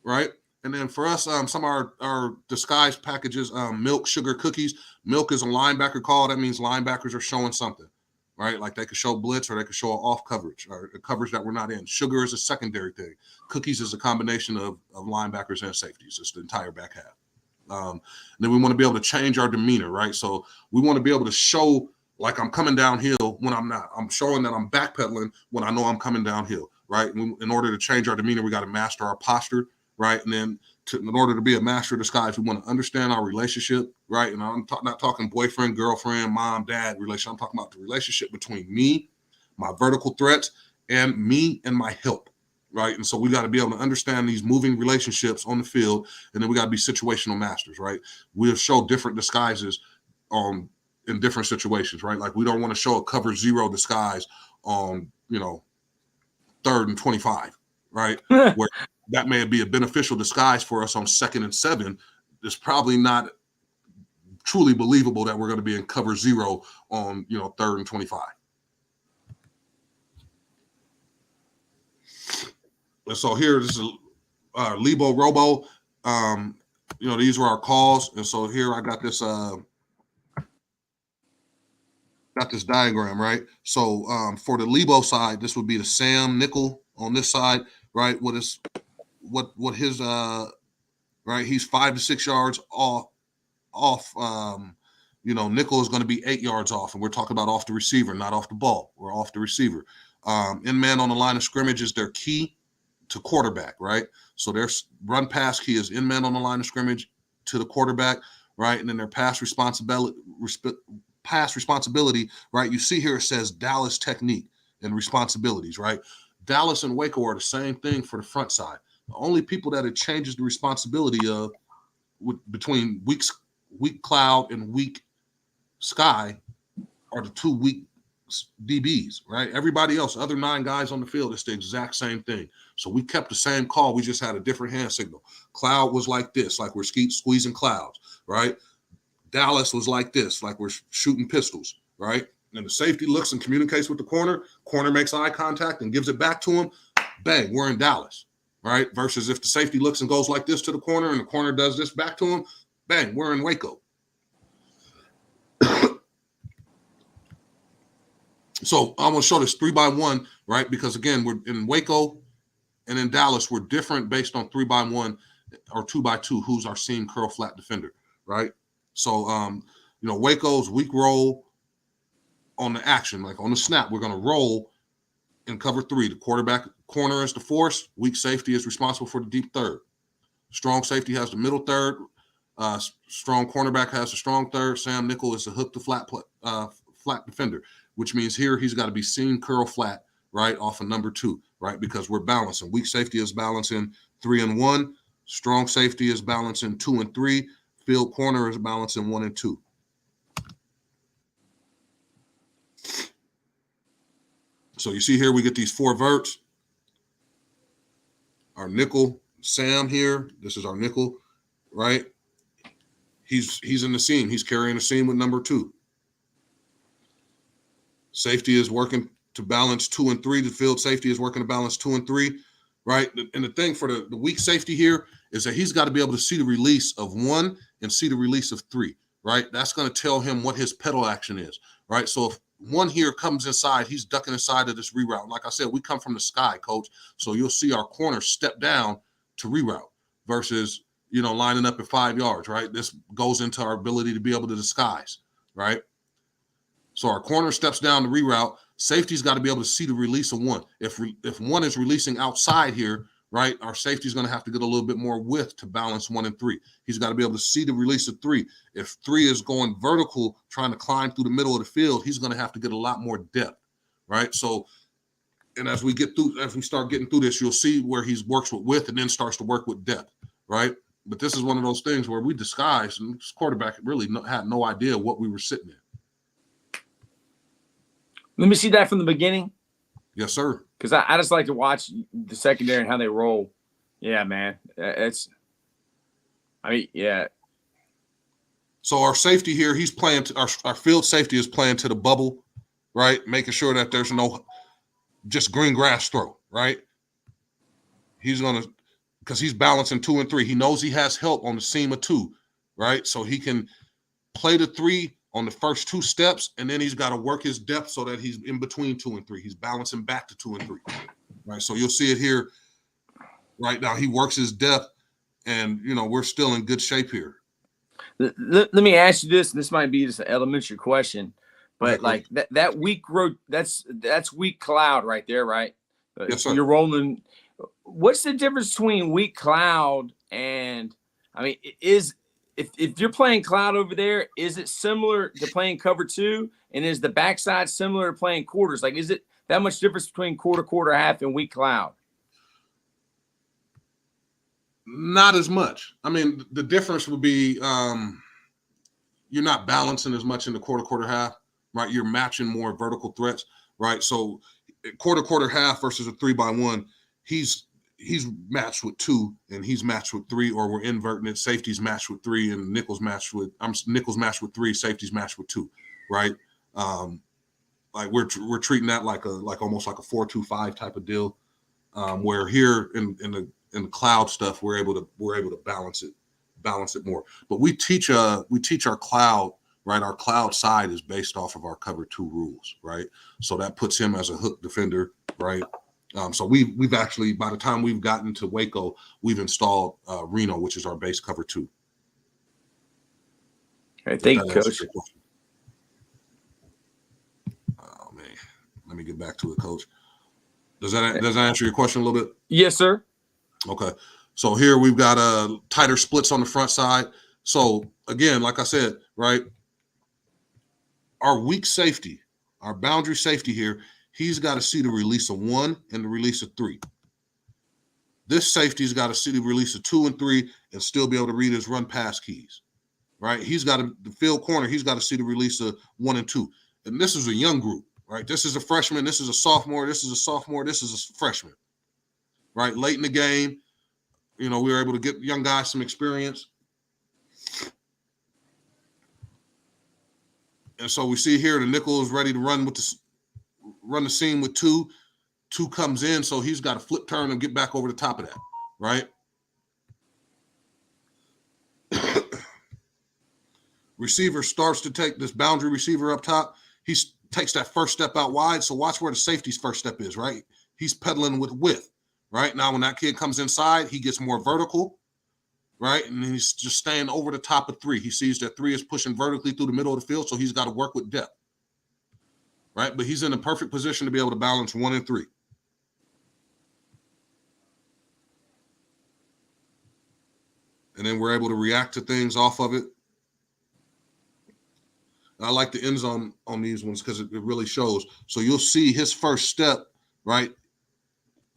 Speaker 1: right? And then for us, some of our disguise packages, milk, sugar, cookies. Milk is a linebacker call. That means linebackers are showing something, right? Like they could show blitz or they could show off coverage or a coverage that we're not in. Sugar is a secondary thing. Cookies is a combination of linebackers and safeties. It's the entire back half. And then we want to be able to change our demeanor, right? So we want to be able to show like I'm coming downhill when I'm not. I'm showing that I'm backpedaling when I know I'm coming downhill, right? In order to change our demeanor, we got to master our posture, right? And then in order to be a master of disguise, we want to understand our relationship, right? And I'm not talking boyfriend, girlfriend, mom, dad relationship. I'm talking about the relationship between me, my vertical threats, and me and my help, right? And so we got to be able to understand these moving relationships on the field, and then we got to be situational masters, right? We'll show different disguises in different situations, right? Like we don't want to show a cover 0 disguise on, 3rd and 25, right? Where that may be a beneficial disguise for us on 2nd and 7. It's probably not truly believable that we're going to be in cover 0 on, 3rd and 25. And so here, this is Lebo Robo. These were our calls. And so here I got this diagram, right? So for the Lebo side, this would be the Sam nickel on this side, right? What his right? He's 5 to 6 yards off. Nickel is going to be 8 yards off, and we're talking about off the receiver, not off the ball. We're off the receiver. In man on the line of scrimmage is their key to quarterback, right? So their run pass key is in man on the line of scrimmage to the quarterback, right? And then their pass responsibility, right? You see here it says Dallas technique and responsibilities, right? Dallas and Waco are the same thing for the front side. The only people that it changes the responsibility of between weak cloud and weak sky are the 2 weak DBs, right? Everybody else, other 9 guys on the field, it's the exact same thing. So we kept the same call. We just had a different hand signal. Cloud was like this, like we're squeezing clouds, right? Dallas was like this, like we're shooting pistols, right? And the safety looks and communicates with the corner. Corner makes eye contact and gives it back to him. Bang, we're in Dallas, right? Versus if the safety looks and goes like this to the corner and the corner does this back to him, bang, we're in Waco. So I'm going to show this 3x1, right? Because again, we're in Waco and in Dallas, we're different based on 3x1 or 2x2, who's our seam curl flat defender, right? So, Waco's weak roll on the action, like on the snap, we're going to roll in cover 3. The quarterback corner is the force. Weak safety is responsible for the deep third. Strong safety has the middle third. Strong cornerback has the strong third. Sam nickel is the hook to flat defender, which means here he's got to be seam curl flat, right, off of number 2, right, because we're balancing. Weak safety is balancing 3 and 1. Strong safety is balancing 2 and 3. Field corner is balancing 1 and 2. So you see here we get these 4 verts. Our nickel, Sam here, this is our nickel, right? He's in the seam. He's carrying the seam with number 2. Safety is working to balance 2 and 3. The field safety is working to balance 2 and 3, right? And the thing for the weak safety here is that he's got to be able to see the release of 1 and see the release of 3, right? That's going to tell him what his pedal action is, right? So if 1 here comes inside, he's ducking inside of this reroute. Like I said, we come from the sky, coach. So you'll see our corner step down to reroute versus, lining up at 5 yards, right? This goes into our ability to be able to disguise, right? So our corner steps down to reroute. Safety's got to be able to see the release of 1. If 1 is releasing outside here, right, our safety's going to have to get a little bit more width to balance 1 and 3. He's got to be able to see the release of 3. If 3 is going vertical, trying to climb through the middle of the field, he's going to have to get a lot more depth, right? So, and as we start getting through this, you'll see where he works with width and then starts to work with depth, right? But this is one of those things where we disguised, and this quarterback really had no idea what we were sitting in.
Speaker 2: Let me see that from the beginning.
Speaker 1: Yes, sir.
Speaker 2: Because I just like to watch the secondary and how they roll. Yeah, man. Yeah.
Speaker 1: So our safety here, he's playing our field safety is playing to the bubble, right? Making sure that there's no just green grass throw, right? Because he's balancing 2 and 3. He knows he has help on the seam of 2, right? So he can play the 3 on the first 2 steps, and then he's got to work his depth so that he's in between 2 and 3. He's balancing back to 2 and 3, right? So you'll see it here right now. He works his depth, and, we're still in good shape here.
Speaker 2: Let me ask you this. This might be just an elementary question, but like that weak road, that's weak cloud right there, right?
Speaker 1: Yes, sir.
Speaker 2: You're rolling. What's the difference between weak cloud and, if you're playing cloud over there, is it similar to playing cover 2? And is the backside similar to playing quarters? Like, is it that much difference between quarter, half, and weak cloud?
Speaker 1: Not as much. I mean, the difference would be you're not balancing as much in the quarter, half, right? You're matching more vertical threats, right? So quarter, half versus a 3x1, he's matched with 2 and he's matched with 3, or we're inverting it. Safety's matched with 3 and nickel's matched with 3, safety's matched with 2, right? Like we're treating that like almost like a 4-2-5 type of deal. Where here in the cloud stuff, we're able to balance it more. But we teach our cloud, right? Our cloud side is based off of our cover 2 rules, right? So that puts him as a hook defender, right? So we've actually, by the time we've gotten to Waco, we've installed Reno, which is our base cover 2.
Speaker 2: Okay, thank you, Coach.
Speaker 1: Oh man, let me get back to it, Coach. Does that answer your question a little bit?
Speaker 2: Yes, sir.
Speaker 1: Okay. So here we've got tighter splits on the front side. So again, like I said, right, our weak safety, our boundary safety here, he's got to see the release of 1 and the release of 3. This safety's got to see the release of 2 and 3 and still be able to read his run pass keys, right? He's got the field corner. He's got to see the release of 1 and 2. And this is a young group, right? This is a freshman. This is a sophomore. This is a sophomore. This is a freshman, right? Late in the game, we were able to get young guys some experience. And so we see here the nickel is ready to run the seam with 2. 2 comes in, so he's got to flip turn and get back over the top of that, right? Receiver starts to take this boundary receiver up top. He takes that first step out wide. So watch where the safety's first step is, right? He's pedaling with width, right? Now when that kid comes inside, he gets more vertical, right? And he's just staying over the top of 3. He sees that 3 is pushing vertically through the middle of the field, so he's got to work with depth, right? But he's in a perfect position to be able to balance 1 and 3. And then we're able to react to things off of it. And I like the end zone on these ones because it really shows. So you'll see his first step, right?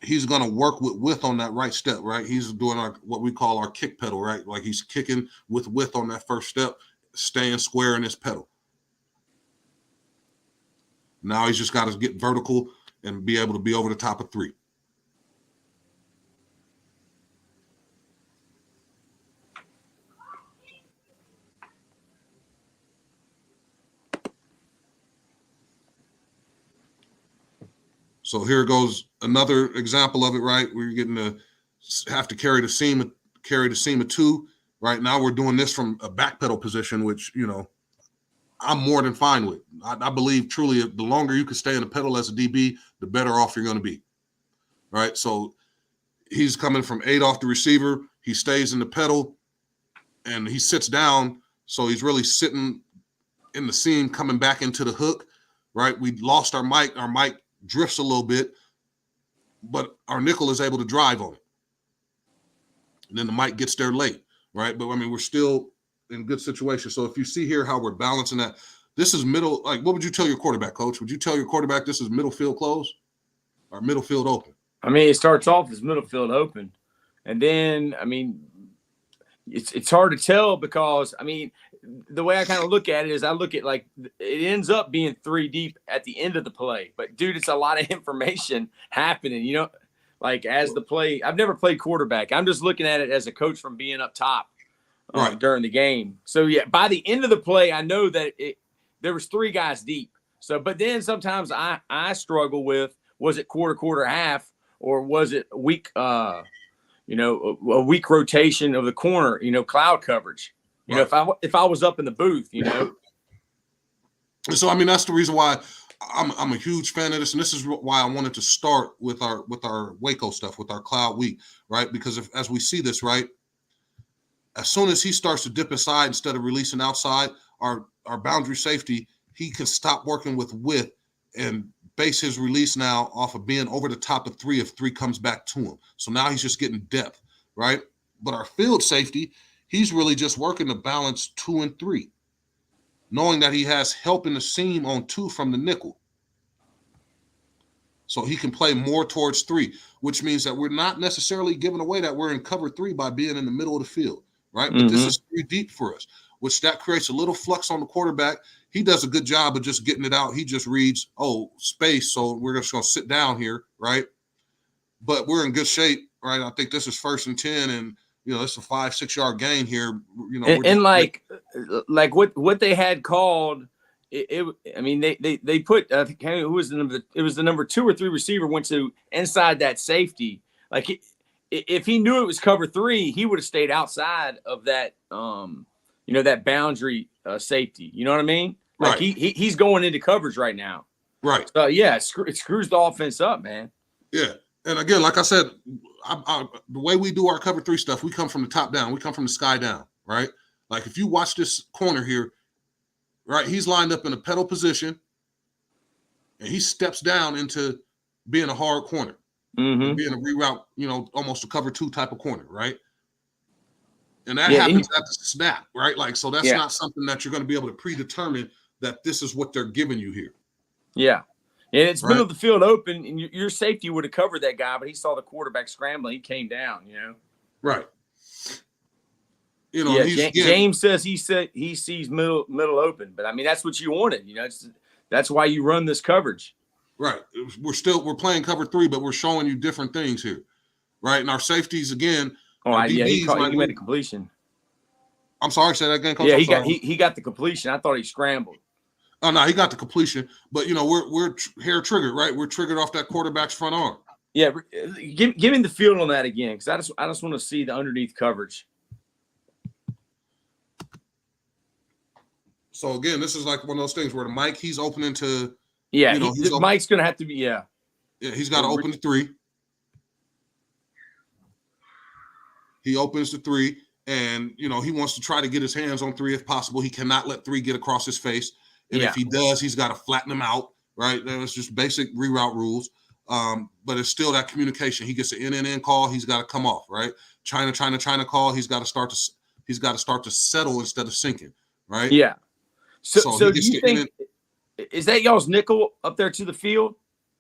Speaker 1: He's going to work with width on that right step, right? He's doing what we call our kick pedal, right? Like he's kicking with width on that first step, staying square in his pedal. Now he's just got to get vertical and be able to be over the top of 3. So here goes another example of it, right? We're getting to have to carry the seam of 2. Right now we're doing this from a back pedal position, which, I'm more than fine with. I believe truly the longer you can stay in the pedal as a DB, the better off you're going to be, right? So he's coming from 8 off the receiver. He stays in the pedal and he sits down. So he's really sitting in the seam, coming back into the hook, right? We lost our mic. Our mic drifts a little bit, but our nickel is able to drive on it. And then the mic gets there late, right? But I mean, we're still in good situation. So if you see here how we're balancing that, this is middle. Like, what would you tell your quarterback, Coach? Would you tell your quarterback this is middle field close or middle field open?
Speaker 2: I mean, it starts off as middle field open. And then, I mean, it's hard to tell because, I mean, the way I kind of look at it is I look at like it ends up being 3 deep at the end of the play. But, dude, it's a lot of information happening, like as the play. I've never played quarterback. I'm just looking at it as a coach from being up top during the game. So, yeah, by the end of the play, I know that there was 3 guys deep. So, but then sometimes I struggle with, was it quarter, half, or was it weak, a weak rotation of the corner, cloud coverage. If I was up in the booth,
Speaker 1: So, I mean, that's the reason why I'm a huge fan of this. And this is why I wanted to start with our Waco stuff, with our cloud week, right? Because as we see this, right, as soon as he starts to dip inside instead of releasing outside, our boundary safety, he can stop working with width and base his release now off of being over the top of 3 if 3 comes back to him. So now he's just getting depth, right? But our field safety, he's really just working to balance 2 and 3, knowing that he has help in the seam on 2 from the nickel. So he can play more towards 3, which means that we're not necessarily giving away that we're in cover 3 by being in the middle of the field, right? But this is 3 deep for us, which that creates a little flux on the quarterback. He does a good job of just getting it out. He just reads, space, so we're just going to sit down here, right? But we're in good shape, right? I think this is 1st and 10, and it's a 5-6 yard gain here.
Speaker 2: And like what they had called. They put who was the number? It was the number 2 or 3 receiver went to inside that safety. Like if he knew it was cover 3, he would have stayed outside of that. That boundary safety. You know what I mean? Like
Speaker 1: right.
Speaker 2: He's going into coverage right now.
Speaker 1: Right.
Speaker 2: So yeah, it screws the offense up, man.
Speaker 1: Yeah. And again, like I said, the way we do our cover 3 stuff, we come from the top down. We come from the sky down, right? Like if you watch this corner here, right, he's lined up in a pedal position, and he steps down into being a hard corner, being a reroute, almost a cover 2 type of corner, right? And that happens at the snap, right? Like, so that's not something that you're going to be able to predetermine that this is what they're giving you here.
Speaker 2: Yeah. And it's middle of the field open, and your safety would have covered that guy, but he saw the quarterback scrambling. He came down,
Speaker 1: Right.
Speaker 2: James says he sees middle open, but that's what you wanted. That's why you run this coverage.
Speaker 1: Right. We're playing cover 3, but we're showing you different things here, right? And our safeties again.
Speaker 2: He made a completion.
Speaker 1: I'm sorry, say that again, Coach.
Speaker 2: Yeah, he got the completion. I thought he scrambled.
Speaker 1: Oh no, he got the completion, but we're hair triggered, right? We're triggered off that quarterback's front arm.
Speaker 2: Yeah, give me the field on that again, because I just want to see the underneath coverage.
Speaker 1: So again, this is like one of those things where the Mike, he's opening to.
Speaker 2: Yeah, Mike's going to have to be. Yeah,
Speaker 1: he's got to open to 3. He opens to 3, and he wants to try to get his hands on 3 if possible. He cannot let 3 get across his face. And if he does, he's got to flatten him out, right? That's just basic reroute rules. But it's still that communication. He gets an in call, he's got to come off, right? China call, he's got to start to settle instead of sinking, right?
Speaker 2: Yeah. So do you think is that y'all's nickel up there to the field?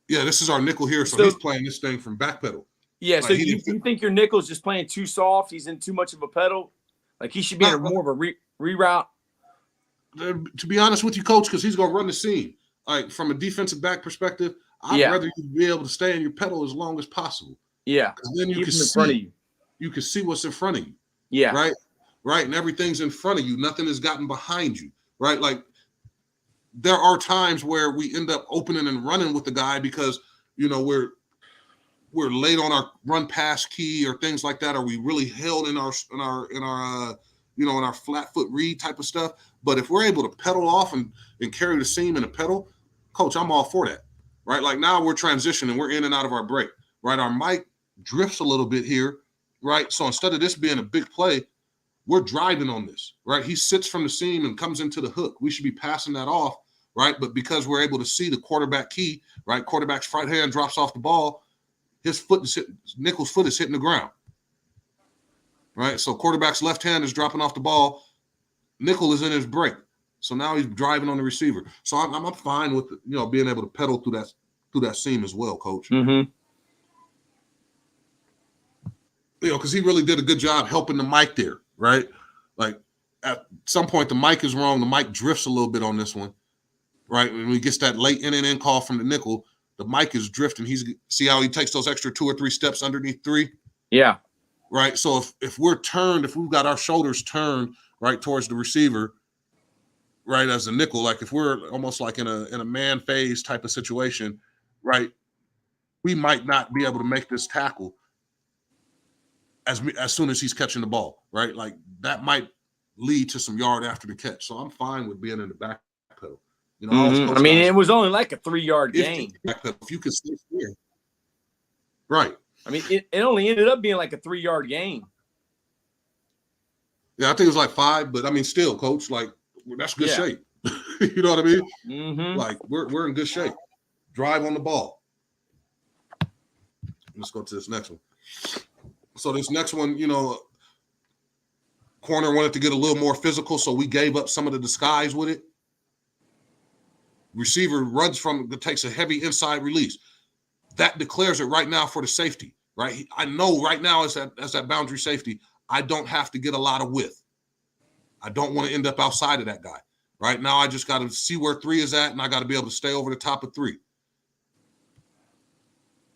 Speaker 1: Yeah, this is our nickel here. So he's playing this thing from back pedal.
Speaker 2: Yeah. So you think your nickel's just playing too soft? He's in too much of a pedal? Like he should be in more of a reroute?
Speaker 1: To be honest with you, Coach, because he's going to run the seam. Like from a defensive back perspective, I'd rather you be able to stay in your pedal as long as possible.
Speaker 2: Yeah.
Speaker 1: Because then you can see in front of you. You can see what's in front of you.
Speaker 2: Yeah.
Speaker 1: Right. Right. And everything's in front of you. Nothing has gotten behind you. Right. Like there are times where we end up opening and running with the guy because we're late on our run pass key or things like that. Or we really held in our flat foot read type of stuff. But if we're able to pedal off and carry the seam in a pedal, Coach, I'm all for that, right? Like now we're transitioning, we're in and out of our break, right? Our mic drifts a little bit here, right? So instead of this being a big play, we're driving on this, right? He sits from the seam and comes into the hook. We should be passing that off, right? But because we're able to see the quarterback key, right? Quarterback's right hand drops off the ball. Nickel's foot is hitting the ground. Right, so quarterback's left hand is dropping off the ball. Nickel is in his break, so now he's driving on the receiver. So I'm fine with being able to pedal through that seam as well, Coach.
Speaker 2: Mm-hmm.
Speaker 1: Because he really did a good job helping the mic there, right? Like at some point the mic is wrong. The mic drifts a little bit on this one, right? When he gets that late in call from the nickel, the mic is drifting. See how he takes those extra 2 or 3 steps underneath 3?
Speaker 2: Yeah.
Speaker 1: Right. So if we're turned, if we've got our shoulders turned right towards the receiver, right, as a nickel, like if we're almost like in a man phase type of situation, right, we might not be able to make this tackle as soon as he's catching the ball, right? Like that might lead to some yard after the catch. So I'm fine with being in the back pedal.
Speaker 2: It was only like a 3-yard gain.
Speaker 1: If you could stay here. Right.
Speaker 2: It only ended up being like a 3-yard gain.
Speaker 1: Yeah, I think it was like 5, but still, Coach, like that's good shape. You know what I mean?
Speaker 2: Mm-hmm.
Speaker 1: Like we're in good shape. Drive on the ball. Let's go to this next one. So this next one, corner wanted to get a little more physical, so we gave up some of the disguise with it. Receiver runs takes a heavy inside release. that declares it right now for the safety, right? I know right now as that boundary safety, I don't have to get a lot of width. I don't want to end up outside of that guy. Right now, I just got to see where 3 is at, and I got to be able to stay over the top of 3.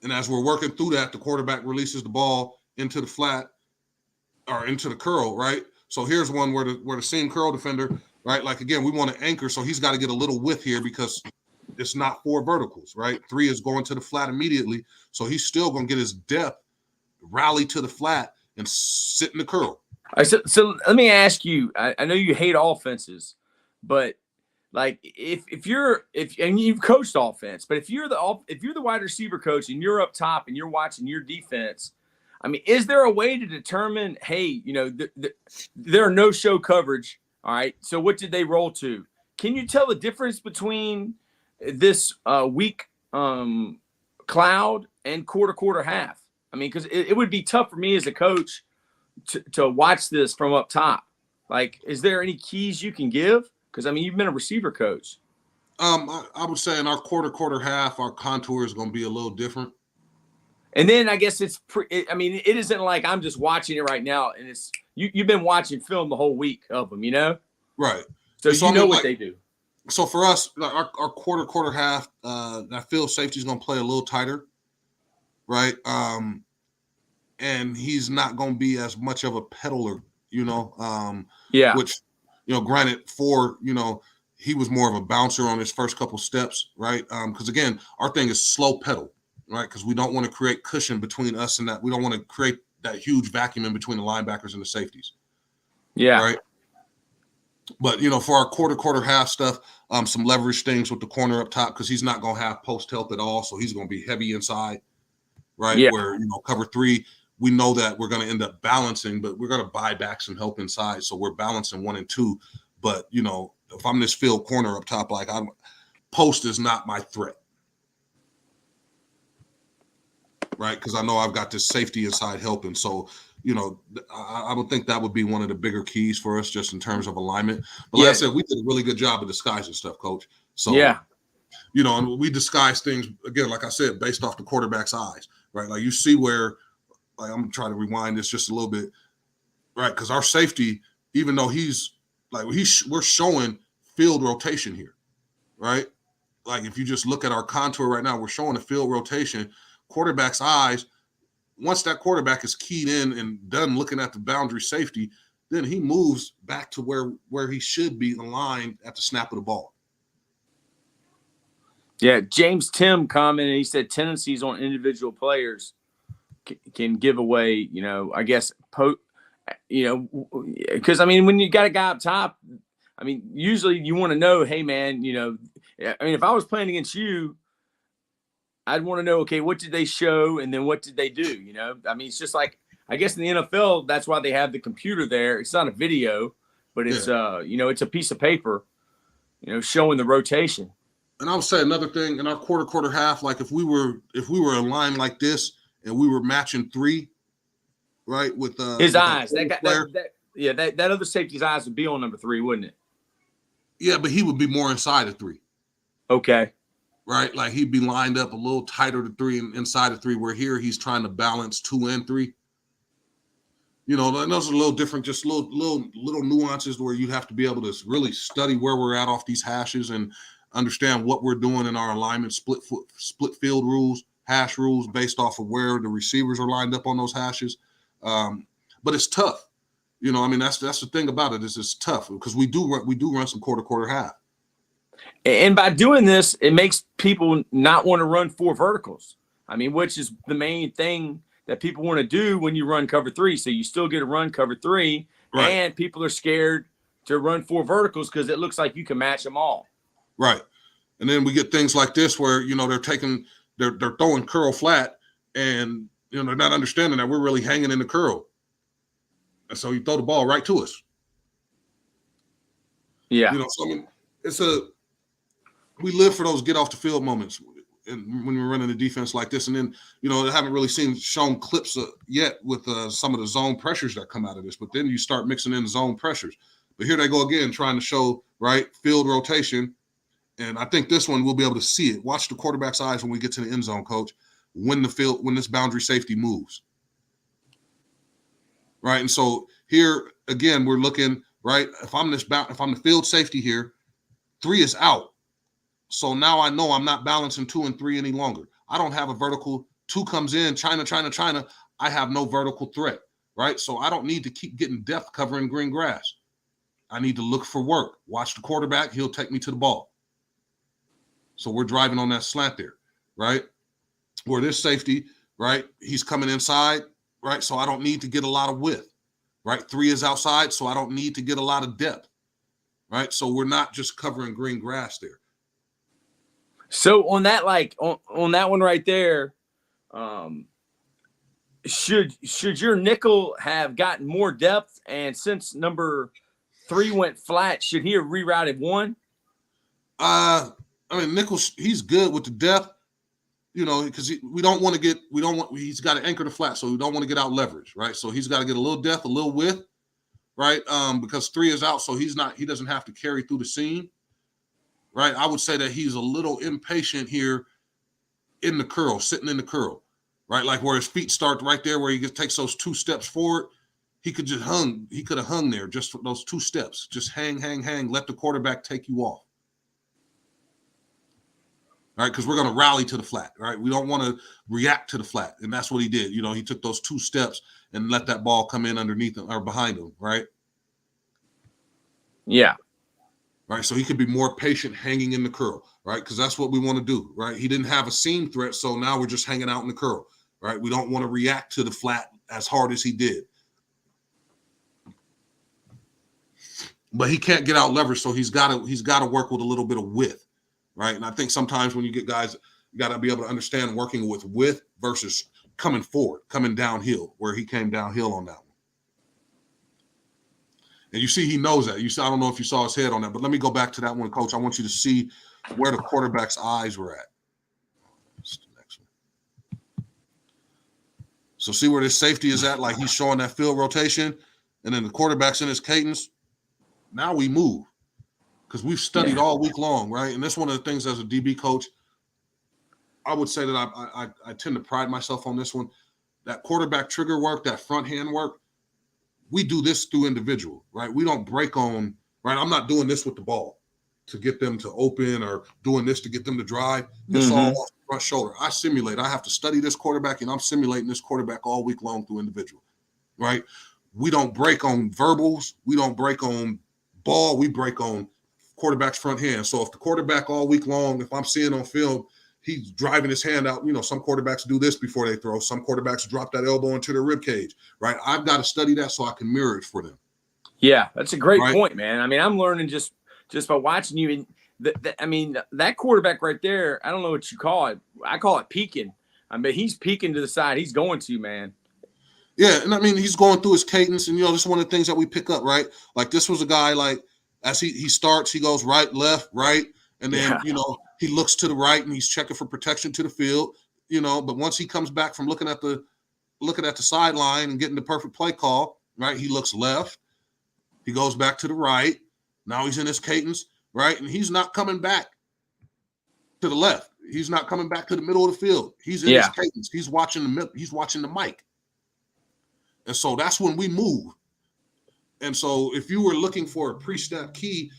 Speaker 1: And as we're working through that, the quarterback releases the ball into the flat or into the curl, right? So here's one where the seam curl defender, right? Like, again, we want to anchor, so he's got to get a little width here because it's not 4 verticals, right? 3 is going to the flat immediately, so he's still going to get his depth, rally to the flat, and sit in the curl.
Speaker 2: All right, so let me ask you, I know you hate offenses, but like if you've coached offense, but if you're the wide receiver coach and you're up top and you're watching your defense, I mean, is there a way to determine, hey, there are no show coverage, all right? So what did they roll to? Can you tell the difference between this weak cloud and quarter half? I mean, because it would be tough for me as a coach to watch this from up top. Like, is there any keys you can give? Because, I mean, you've been a receiver coach.
Speaker 1: I would say in our quarter half, our contour is going to be a little different.
Speaker 2: And then I guess it isn't like I'm just watching it right now, and it's you've been watching film the whole week of them,
Speaker 1: Right.
Speaker 2: So you know what they do.
Speaker 1: So for us, our quarter half, I feel safety is going to play a little tighter, right? And he's not going to be as much of a peddler, which, granted he was more of a bouncer on his first couple steps, right? Because again, our thing is slow pedal, right? Because we don't want to create cushion between us and that. We don't want to create that huge vacuum in between the linebackers and the safeties.
Speaker 2: Yeah.
Speaker 1: Right. But, for our quarter half stuff, some leverage things with the corner up top because he's not going to have post help at all. So he's going to be heavy inside, right?
Speaker 2: Yeah.
Speaker 1: Where, cover 3, we know that we're going to end up balancing, but we're going to buy back some help inside. So we're balancing 1 and 2. But, if I'm this field corner up top, like post is not my threat. Right. Because I know I've got this safety inside helping. So, I would think that would be one of the bigger keys for us just in terms of alignment. But like I said, we did a really good job of disguising stuff, Coach. So, and we disguise things, again, like I said, based off the quarterback's eyes, right? Like you see where, like I'm trying to rewind this just a little bit, right? Because our safety, even though we're showing field rotation here, right? Like if you just look at our contour right now, we're showing a field rotation. Quarterback's eyes, once that quarterback is keyed in and done looking at the boundary safety, then he moves back to where he should be aligned at the snap of the ball.
Speaker 2: Yeah, James Tim commented, he said tendencies on individual players can give away, I guess, because, I mean, when you got a guy up top, I mean, usually you want to know, hey, man, if I was playing against you, I'd want to know, okay, what did they show and then what did they do, I mean, it's just like, I guess in the NFL, that's why they have the computer there. It's not a video, but it's, it's a piece of paper, showing the rotation.
Speaker 1: And I would say another thing in our quarter half, like if we were in line like this and we were matching 3, right, with
Speaker 2: his eyes, that other safety's eyes would be on number 3, wouldn't it?
Speaker 1: Yeah, but he would be more inside of 3.
Speaker 2: Okay.
Speaker 1: Right, like he'd be lined up a little tighter to 3 and inside of 3. Where here he's trying to balance 2 and 3. And those are a little different, just little nuances where you have to be able to really study where we're at off these hashes and understand what we're doing in our alignment, split field rules, hash rules based off of where the receivers are lined up on those hashes. But it's tough. I mean, that's the thing about it is it's tough because we do run some quarter half.
Speaker 2: And by doing this, it makes people not want to run 4 verticals. I mean, which is the main thing that people want to do when you run cover 3. So you still get to run cover 3, right. And people are scared to run 4 verticals because it looks like you can match them all.
Speaker 1: Right. And then we get things like this where, they're throwing curl flat and, they're not understanding that we're really hanging in the curl. And so you throw the ball right to us.
Speaker 2: Yeah.
Speaker 1: So I mean, we live for those get off the field moments and when we're running a defense like this. And then, I haven't really shown clips yet with some of the zone pressures that come out of this, but then you start mixing in zone pressures. But here they go again, trying to show, right, field rotation. And I think this one we'll be able to see it. Watch the quarterback's eyes when we get to the end zone, Coach. when this boundary safety moves. Right. And so here again, we're looking, right? If I'm the field safety here, 3 is out. So now I know I'm not balancing 2 and 3 any longer. I don't have a vertical. 2 comes in, China. I have no vertical threat, right? So I don't need to keep getting depth covering green grass. I need to look for work. Watch the quarterback. He'll take me to the ball. So we're driving on that slant there, right? Where this safety, right? He's coming inside, right? So I don't need to get a lot of width, right? 3 is outside, so I don't need to get a lot of depth, right? So we're not just covering green grass there.
Speaker 2: So on that, on that one right there, should your nickel have gotten more depth? And since number 3 went flat, should he have rerouted 1?
Speaker 1: I mean, Nichols, he's good with the depth, because he's got to anchor the flat, so we don't want to get out leverage, right? So he's got to get a little depth, a little width, right? Because 3 is out, so he doesn't have to carry through the seam, right? I would say that he's a little impatient here in the curl, sitting in the curl, right? Like where his feet start right there, where he takes those 2 steps forward. He could have hung there just for those 2 steps. Just hang, let the quarterback take you off. All right, because we're going to rally to the flat, right? We don't want to react to the flat, and that's what he did. He took those 2 steps and let that ball come in underneath him or behind him, right?
Speaker 2: Yeah.
Speaker 1: Right, so he could be more patient hanging in the curl, right? Because that's what we want to do, right? He didn't have a seam threat, so now we're just hanging out in the curl, right? We don't want to react to the flat as hard as he did. But he can't get out leverage, so he's got to work with a little bit of width. Right. And I think sometimes when you get guys, you got to be able to understand working with width versus coming forward, coming downhill, where he came downhill on that one. And you see, he knows that. I don't know if you saw his head on that, but let me go back to that one, Coach. I want you to see where the quarterback's eyes were at. That's the next one. So see where this safety is at, like he's showing that field rotation, and then the quarterback's in his cadence. Now we move. Because we've studied all week long, right? And that's one of the things as a DB coach, I would say that I tend to pride myself on this one. That quarterback trigger work, that front hand work, we do this through individual, right? We don't break on, right? I'm not doing this with the ball to get them to open or doing this to get them to drive. It's all off the front shoulder. I simulate. I have to study this quarterback, and I'm simulating this quarterback all week long through individual, right? We don't break on verbals. We don't break on ball. We break on quarterback's front hand. So if the quarterback all week long, if I'm seeing on film, he's driving his hand out, some quarterbacks do this before they throw. Some quarterbacks drop that elbow into their rib cage, right? I've got to study that so I can mirror it for them.
Speaker 2: Yeah, that's a great point, man. I mean, I'm learning just by watching you. And that quarterback right there, I don't know what you call it. I call it peeking. I mean, he's peeking to the side. He's going to, man.
Speaker 1: Yeah, and he's going through his cadence, and this is one of the things that we pick up, right? Like this was a guy like, as he starts, he goes right, left, right, and then he looks to the right and he's checking for protection to the field, But once he comes back from looking at the sideline and getting the perfect play call, right, he looks left, he goes back to the right. Now he's in his cadence, right, and he's not coming back to the left. He's not coming back to the middle of the field. He's in his cadence. He's watching the mic, and so that's when we move. And so if you were looking for a pre-snap key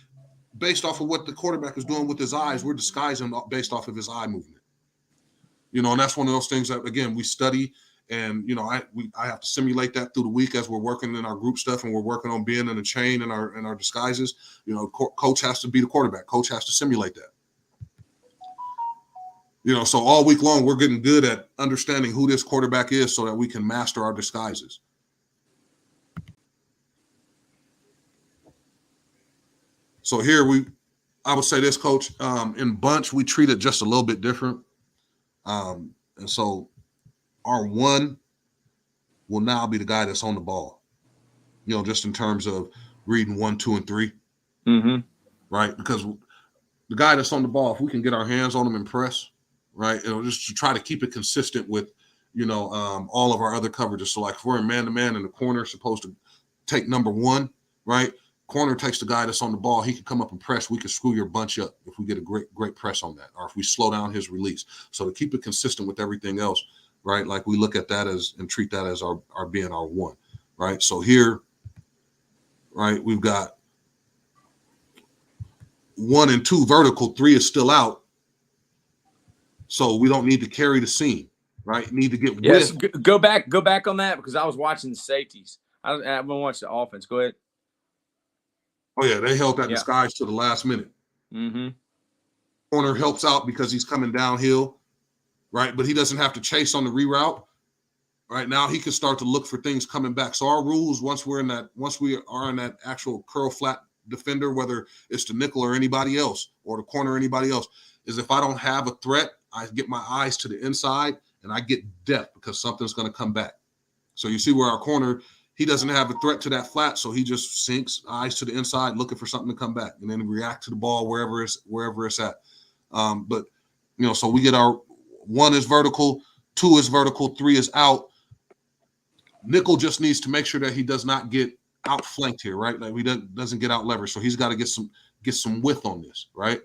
Speaker 1: based off of what the quarterback is doing with his eyes, we're disguising based off of his eye movement. And that's one of those things that, again, we study. And, I have to simulate that through the week as we're working in our group stuff and we're working on being in a chain in our disguises. Coach has to be the quarterback. Coach has to simulate that. So all week long, we're getting good at understanding who this quarterback is so that we can master our disguises. So here I would say this, Coach, in bunch, we treat it just a little bit different. And so our 1 will now be the guy that's on the ball, just in terms of reading 1, 2, and 3.
Speaker 2: Mm-hmm.
Speaker 1: Right? Because the guy that's on the ball, if we can get our hands on him and press, right, just to try to keep it consistent with, all of our other coverages. So like if we're in man-to-man in the corner, supposed to take number 1, right? corner takes the guy that's on the ball. He can come up and press. We can screw your bunch up if we get a great press on that, or if we slow down his release. So to keep it consistent with everything else, right? Like we look at that as and treat that as our being our one, right? So here, right, we've got 1 and 2 vertical, 3 is still out. So we don't need to carry the seam, right? Need to get
Speaker 2: Yes,
Speaker 1: with.
Speaker 2: go back on that because I was watching the safeties. I haven't watched the offense. Go ahead.
Speaker 1: Oh yeah, they held that disguise to the last minute.
Speaker 2: Mm-hmm.
Speaker 1: Corner helps out because he's coming downhill, right? But he doesn't have to chase on the reroute. Right now, he can start to look for things coming back. So our rules, once we are in that actual curl flat defender, whether it's the nickel or anybody else, or the corner or anybody else, is if I don't have a threat, I get my eyes to the inside and I get depth because something's going to come back. So you see where our corner, he doesn't have a threat to that flat, so he just sinks eyes to the inside, looking for something to come back, and then react to the ball wherever it's at. But so we get our 1 is vertical, 2 is vertical, 3 is out. Nickel just needs to make sure that he does not get outflanked here, right? Like he doesn't get out leveraged, so he's got to get some width on this, right?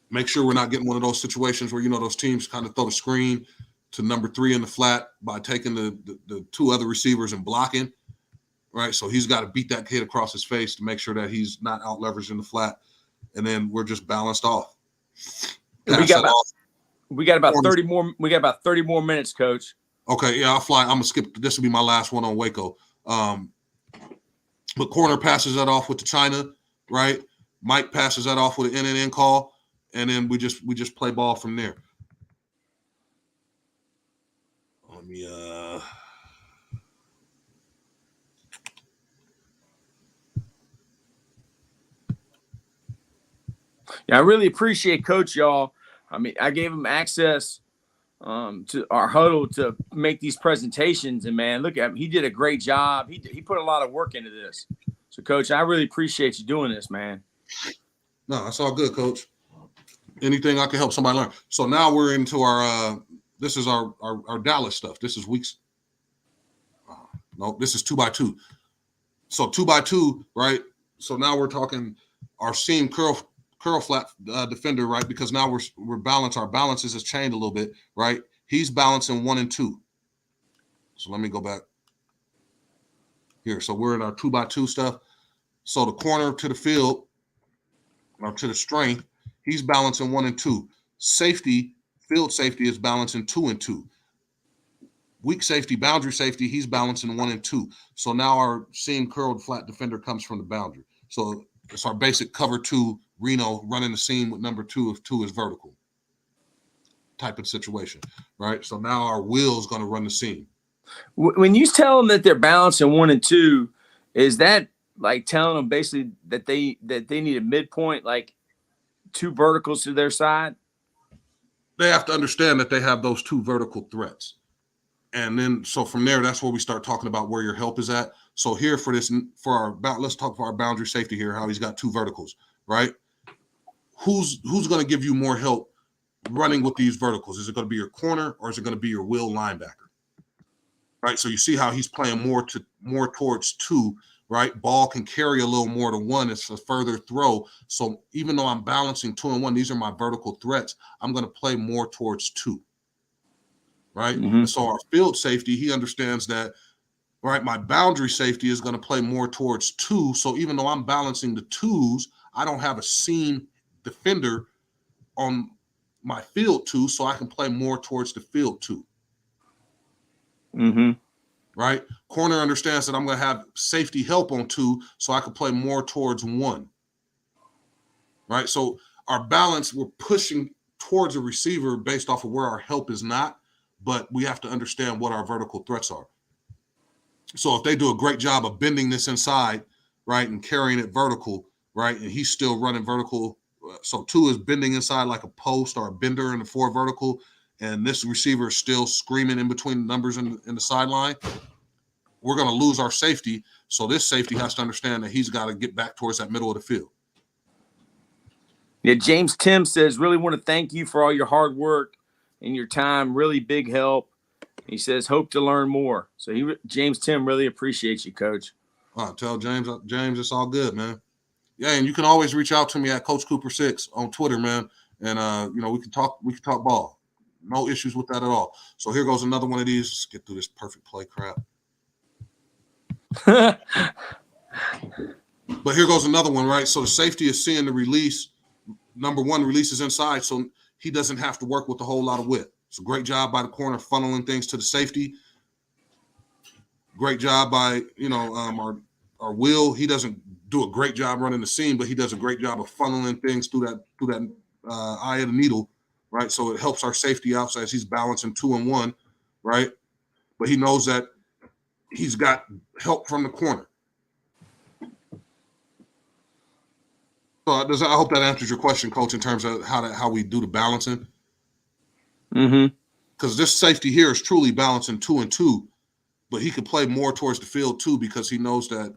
Speaker 1: Make sure we're not getting one of those situations where those teams kind of throw the screen to number 3 in the flat by taking the 2 other receivers and blocking, right? So he's got to beat that kid across his face to make sure that he's not out leveraged in the flat, and then we're just balanced off.
Speaker 2: We got about 30 more. We got about 30 more minutes, Coach.
Speaker 1: Okay, yeah, I'll fly. I'm gonna skip. This will be my last one on Waco. But corner passes that off with the China, right? Mike passes that off with an in call, and then we just play ball from there. Let me
Speaker 2: Yeah, I really appreciate Coach, y'all. I mean, I gave him access to our huddle to make these presentations, and man, look at him. He did a great job. He put a lot of work into this. So, Coach, I really appreciate you doing this, man.
Speaker 1: No, that's all good, Coach. Anything I can help somebody learn. So now we're into our this is our Dallas stuff. This is weeks. No, this is 2x2. So 2x2, right? So now we're talking our seam curl flat defender, right? Because now we're balanced. Our balances has changed a little bit, right? He's balancing 1 and 2. So let me go back here. So we're in our 2x2 stuff. So the corner to the field or to the strength, he's balancing 1 and 2. Safety, field safety is balancing 2 and 2. Weak safety, boundary safety, he's balancing 1 and 2. So now our seam curled flat defender comes from the boundary. So it's our basic cover 2 Reno running the seam with number 2 if 2 is vertical type of situation, right? So now our wheel is going to run the seam.
Speaker 2: When you tell them that they're balancing 1 and 2, is that like telling them basically that they need a midpoint, like 2 verticals to their side?
Speaker 1: They have to understand that they have those 2 vertical threats. And then, so from there, that's where we start talking about where your help is at. So here let's talk for our boundary safety here, how he's got 2 verticals, right? Who's going to give you more help running with these verticals? Is it going to be your corner or is it going to be your will linebacker? Right. So you see how he's playing more towards 2, right? Ball can carry a little more to 1. It's a further throw. So even though I'm balancing 2 and 1, these are my vertical threats. I'm going to play more towards 2. Right.
Speaker 2: Mm-hmm.
Speaker 1: And so our field safety, he understands that, right? My boundary safety is going to play more towards 2. So even though I'm balancing the 2s, I don't have a seam defender on my field 2, so I can play more towards the field 2.
Speaker 2: Mm-hmm.
Speaker 1: Right? Corner understands that I'm going to have safety help on 2, so I can play more towards 1. Right? So our balance, we're pushing towards a receiver based off of where our help is not, but we have to understand what our vertical threats are. So if they do a great job of bending this inside, right, and carrying it vertical, right, and he's still running vertical. So 2 is bending inside like a post or a bender in the 4 vertical, and this receiver is still screaming in between the numbers in the sideline. We're going to lose our safety. So this safety has to understand that he's got to get back towards that middle of the field.
Speaker 2: Yeah, James Tim says, really want to thank you for all your hard work and your time. Really big help. He says, hope to learn more. So James Tim really appreciates you, Coach.
Speaker 1: Tell James, it's all good, man. Yeah, and you can always reach out to me at Coach Cooper 6 on Twitter, man. And we can talk ball. No issues with that at all. So here goes another one of these. Let's get through this perfect play crap. But here goes another one, right? So the safety is seeing the release. Number one, release is inside, so he doesn't have to work with a whole lot of width. It's a great job by the corner funneling things to the safety. Great job by our Will. He doesn't do a great job running the seam, but he does a great job of funneling things through that eye of the needle, right? So it helps our safety out as he's balancing 2 and 1, right? But he knows that he's got help from the corner. So I hope that answers your question, Coach, in terms of how we do the balancing.
Speaker 2: Mm-hmm.
Speaker 1: Because this safety here is truly balancing 2 and 2, but he could play more towards the field too because he knows that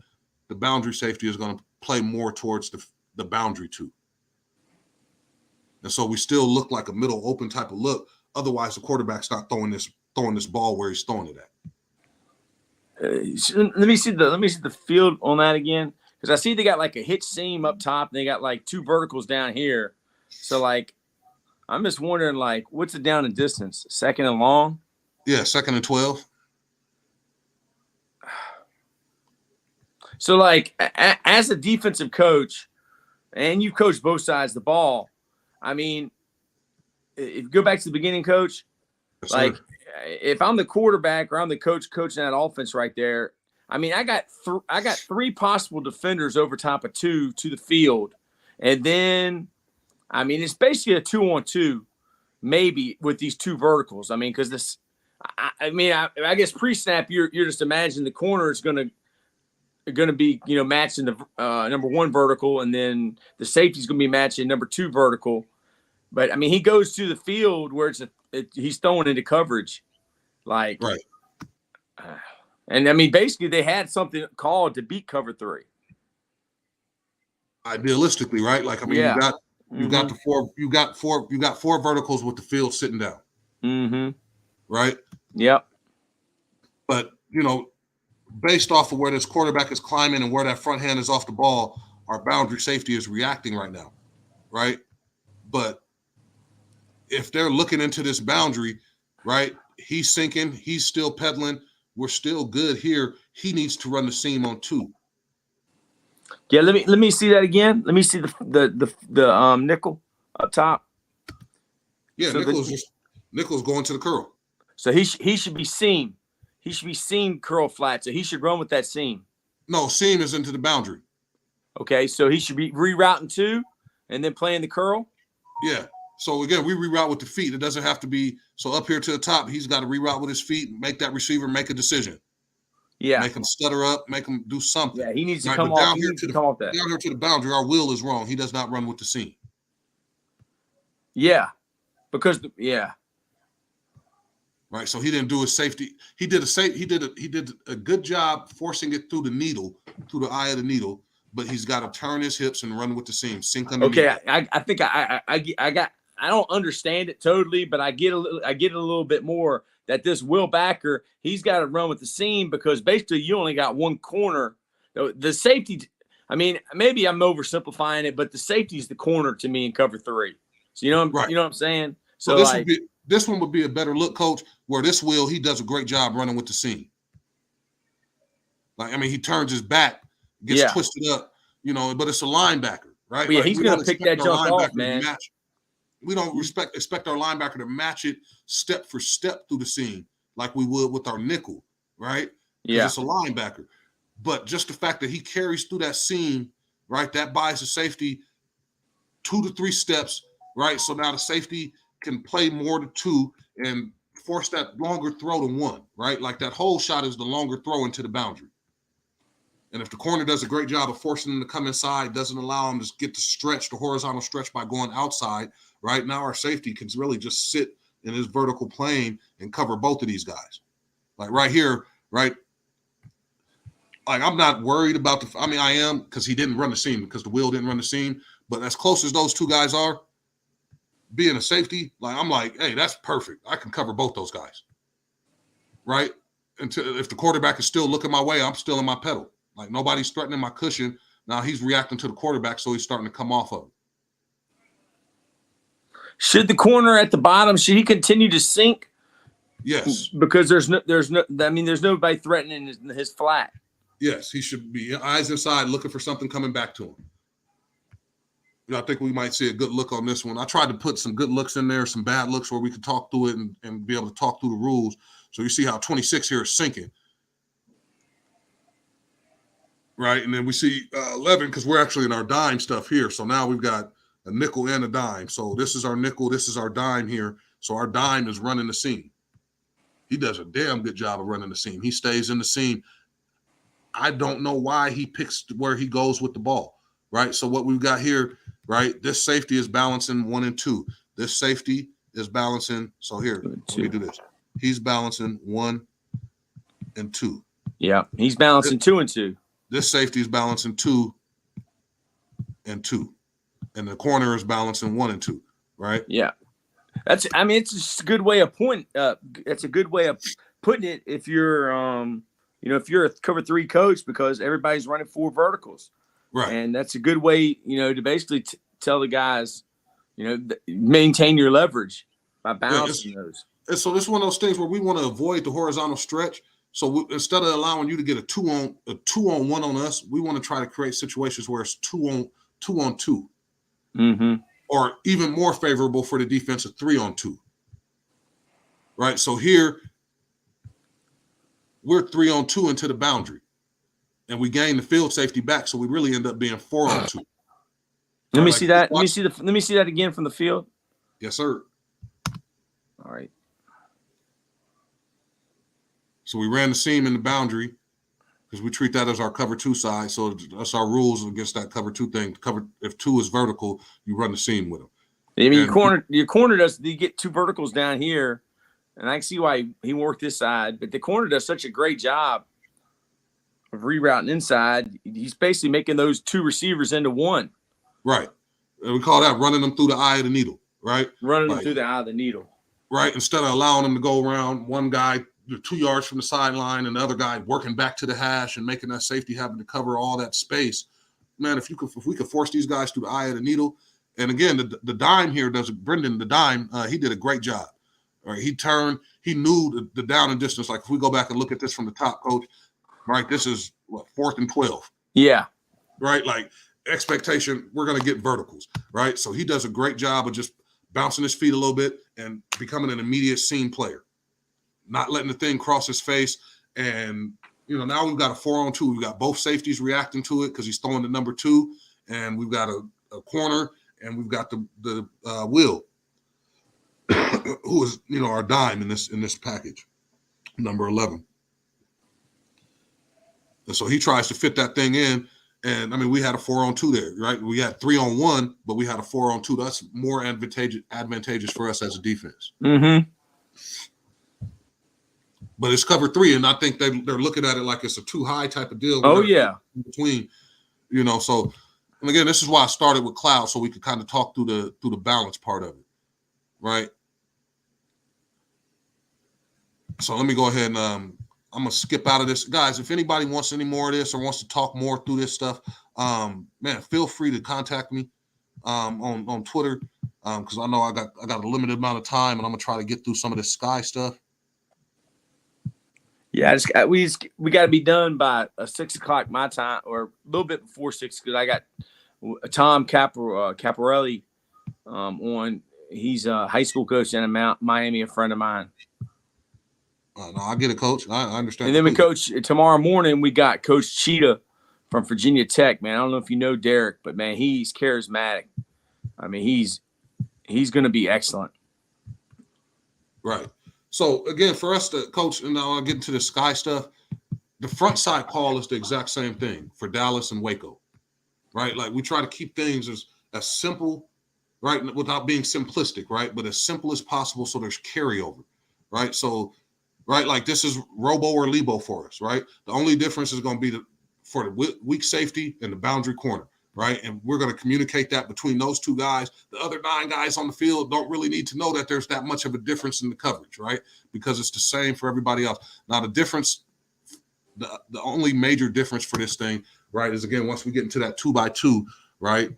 Speaker 1: the boundary safety is going to play more towards the boundary too. And so we still look like a middle open type of look. Otherwise, the quarterback's not throwing this ball where he's throwing it at.
Speaker 2: Let me see the field on that again. Because I see they got like a hitch seam up top, and they got like 2 verticals down here. So like, I'm just wondering, like, what's the down and distance? 2nd and long?
Speaker 1: Yeah, 2nd and 12.
Speaker 2: So like, as a defensive coach, and you coach both sides of the ball, I mean, if you go back to the beginning, Coach,
Speaker 1: Yes,
Speaker 2: like,
Speaker 1: sir.
Speaker 2: if I'm the quarterback or I'm the coach coaching that offense right there, I mean, I got 3 possible defenders over top of 2 to the field. And then, I mean, it's basically a 2-on-2, maybe, with these 2 verticals. I mean, because this, I guess pre-snap, you're just imagining the corner is going to be, matching the number 1 vertical, and then the safety's going to be matching number 2 vertical. But, I mean, he goes to the field where he's throwing into coverage. Like,
Speaker 1: right.
Speaker 2: And I mean, basically, they had something called to beat cover 3.
Speaker 1: Idealistically, right? Like, I mean,
Speaker 2: yeah.
Speaker 1: you got 4 verticals with the field sitting down.
Speaker 2: Mm-hmm.
Speaker 1: Right?
Speaker 2: Yep.
Speaker 1: But, based off of where this quarterback is climbing and where that front hand is off the ball, our boundary safety is reacting right now. Right? But if they're looking into this boundary, right, he's sinking, he's still pedaling, we're still good here. He needs to run the seam on 2.
Speaker 2: Yeah, let me see that again. Let me see the nickel up top.
Speaker 1: Yeah, so Nickel's going to the curl.
Speaker 2: So he should be seam. He should be seam curl flat. So he should run with that seam.
Speaker 1: No, seam is into the boundary.
Speaker 2: Okay, so he should be rerouting 2 and then playing the curl.
Speaker 1: Yeah. So again, we reroute with the feet. It doesn't have to be so up here to the top. He's got to reroute with his feet, make that receiver make a decision.
Speaker 2: Yeah.
Speaker 1: Make him stutter up, make him do something.
Speaker 2: Yeah, he needs to come off. Down here to
Speaker 1: the boundary, our will is wrong. He does not run with the seam.
Speaker 2: Yeah. Because
Speaker 1: right. So he didn't do his safety. He did a good job forcing it through the needle, through the eye of the needle, but he's got to turn his hips and run with the seam. Sink underneath.
Speaker 2: Okay, I think I don't understand it totally, but I get a little bit more that this Will Backer, he's got to run with the seam because basically you only got 1 corner. The safety, I mean, maybe I'm oversimplifying it, but the safety is the corner to me in cover 3. So you know what I'm saying? So
Speaker 1: this one would be a better look, Coach, where this Will, he does a great job running with the seam. Like, I mean, he turns his back, gets twisted up, but it's a linebacker, right?
Speaker 2: Well, yeah, he's going to pick that jump off, man.
Speaker 1: We don't expect our linebacker to match it step for step through the seam like we would with our nickel, right?
Speaker 2: Yeah.
Speaker 1: It's a linebacker. But just the fact that he carries through that seam, right, that buys the safety 2 to 3 steps, right? So now the safety can play more to 2 and force that longer throw to 1, right? Like that whole shot is the longer throw into the boundary. And if the corner does a great job of forcing him to come inside, doesn't allow him to get the stretch, the horizontal stretch by going outside, right? Now our safety can really just sit in his vertical plane and cover both of these guys. Like right here, right? Like I'm not worried about I am because he didn't run the seam because the Will didn't run the seam. But as close as those 2 guys are, being a safety, like I'm like, hey, that's perfect. I can cover both those guys. right? Until if the quarterback is still looking my way, I'm still in my pedal. Like nobody's threatening my cushion. Now he's reacting to the quarterback, so he's starting to come off of it.
Speaker 2: Should the corner at the bottom, should he continue to sink?
Speaker 1: Yes.
Speaker 2: Because there's nobody threatening his flat.
Speaker 1: Yes, he should be eyes inside looking for something coming back to him. I think we might see a good look on this one. I tried to put some good looks in there, some bad looks where we could talk through it and be able to talk through the rules. So you see how 26 here is sinking. Right, and then we see 11 because we're actually in our dime stuff here. So now we've got a nickel and a dime. So this is our nickel, this is our dime here. So our dime is running the seam. He does a damn good job of running the seam. He stays in the seam. I don't know why he picks where he goes with the ball, right? So what we've got here, right, this safety is balancing 1 and 2. This safety is balancing. So here, let me do this. He's balancing 1 and 2.
Speaker 2: Yeah, he's balancing 2 and 2.
Speaker 1: This safety is balancing 2 and 2. And the corner is balancing 1 and 2, right?
Speaker 2: Yeah. It's just a good way of it's a good way of putting it if you're if you're a cover 3 coach, because everybody's running 4 verticals.
Speaker 1: Right.
Speaker 2: And that's a good way, to basically tell the guys, maintain your leverage by balancing those.
Speaker 1: And so this is one of those things where we want to avoid the horizontal stretch. So instead of allowing you to get a 2-on-1 on us, we want to try to create situations where it's 2-on-2.
Speaker 2: Mm-hmm.
Speaker 1: Or even more favorable for the defense, a 3-on-2. Right? So here, we're 3-on-2 into the boundary. And we gain the field safety back, so we really end up being 4-on-2.
Speaker 2: Let me see that. Let me see that again from the field.
Speaker 1: Yes, sir.
Speaker 2: All right.
Speaker 1: So we ran the seam in the boundary because we treat that as our cover 2 side. So that's our rules against that cover 2 thing. If 2 is vertical, you run the seam with them.
Speaker 2: I mean, your corner does. You get 2 verticals down here, and I can see why he worked this side. But the corner does such a great job of rerouting inside. He's basically making those 2 receivers into 1.
Speaker 1: Right. And we call that running them through the eye of the needle. Right.
Speaker 2: Running them through the eye of the needle.
Speaker 1: Right. Instead of allowing them to go around one guy 2 yards from the sideline and the other guy working back to the hash and making that safety having to cover all that space. Man, if we could force these guys through the eye of the needle. And again, the dime here Brendan, the dime, he did a great job. All right. He turned, he knew the down and distance. Like if we go back and look at this from the top, coach, right? This is 4th and 12.
Speaker 2: Yeah.
Speaker 1: Right. Like expectation, we're going to get verticals. Right. So he does a great job of just bouncing his feet a little bit and becoming an immediate seam player. Not letting the thing cross his face. And, now we've got a 4-on-2. We've got both safeties reacting to it because he's throwing the number 2. And we've got a corner, and we've got the Will, who is, our dime in this package, number 11. And so he tries to fit that thing in. And, we had a 4-on-2 there, right? We had 3-on-1, but we had a 4-on-2. That's more advantageous for us as a defense.
Speaker 2: Mm-hmm.
Speaker 1: But it's cover 3, and I think they're looking at it like it's a too high type of deal.
Speaker 2: Oh, yeah.
Speaker 1: In between, so, and again, this is why I started with cloud, so we could kind of talk through the balance part of it, right? So let me go ahead and I'm going to skip out of this. Guys, if anybody wants any more of this or wants to talk more through this stuff, man, feel free to contact me on Twitter because I know I got a limited amount of time, and I'm going to try to get through some of this Sky stuff.
Speaker 2: Yeah, we got to be done by 6 o'clock my time, or a little bit before 6, because I got Tom Caporelli on. He's a high school coach in Miami, a friend of mine.
Speaker 1: No, I get it, Coach. I understand.
Speaker 2: And then tomorrow morning, we got Coach Cheetah from Virginia Tech. Man, I don't know if you know Derek, but man, he's charismatic. He's going to be excellent.
Speaker 1: Right. So, again, for us to coach, and now I'll get into the Sky stuff, the front side call is the exact same thing for Dallas and Waco, right? Like we try to keep things as simple, right, without being simplistic, right, but as simple as possible so there's carryover, right? So, right, like this is Robo or Lebo for us, right? The only difference is going to be for the weak safety and the boundary corner, right? And we're going to communicate that between those two guys. The other 9 guys on the field don't really need to know that there's that much of a difference in the coverage, right? Because it's the same for everybody else. Now, the difference, the only major difference for this thing, right, is, again, once we get into that 2x2, right,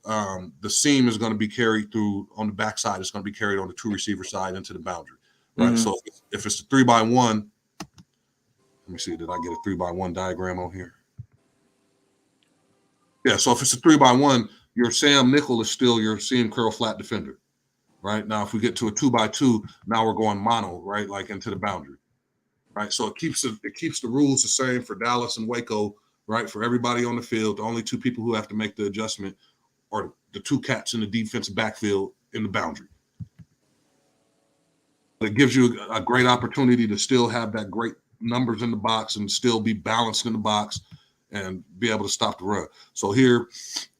Speaker 1: the seam is going to be carried through on the backside. It's going to be carried on the 2 receiver side into the boundary, right? Mm-hmm. So if it's a 3x1, let me see, did I get a 3x1 diagram on here? Yeah, so if it's a 3x1, your Sam Nickel is still your seam curl flat defender, right? Now, if we get to a 2x2, now we're going mono, right, like into the boundary, right? So it keeps the rules the same for Dallas and Waco, right? For everybody on the field, the only 2 people who have to make the adjustment are the 2 cats in the defensive backfield in the boundary. It gives you a great opportunity to still have that great numbers in the box and still be balanced in the box and be able to stop the run. So here,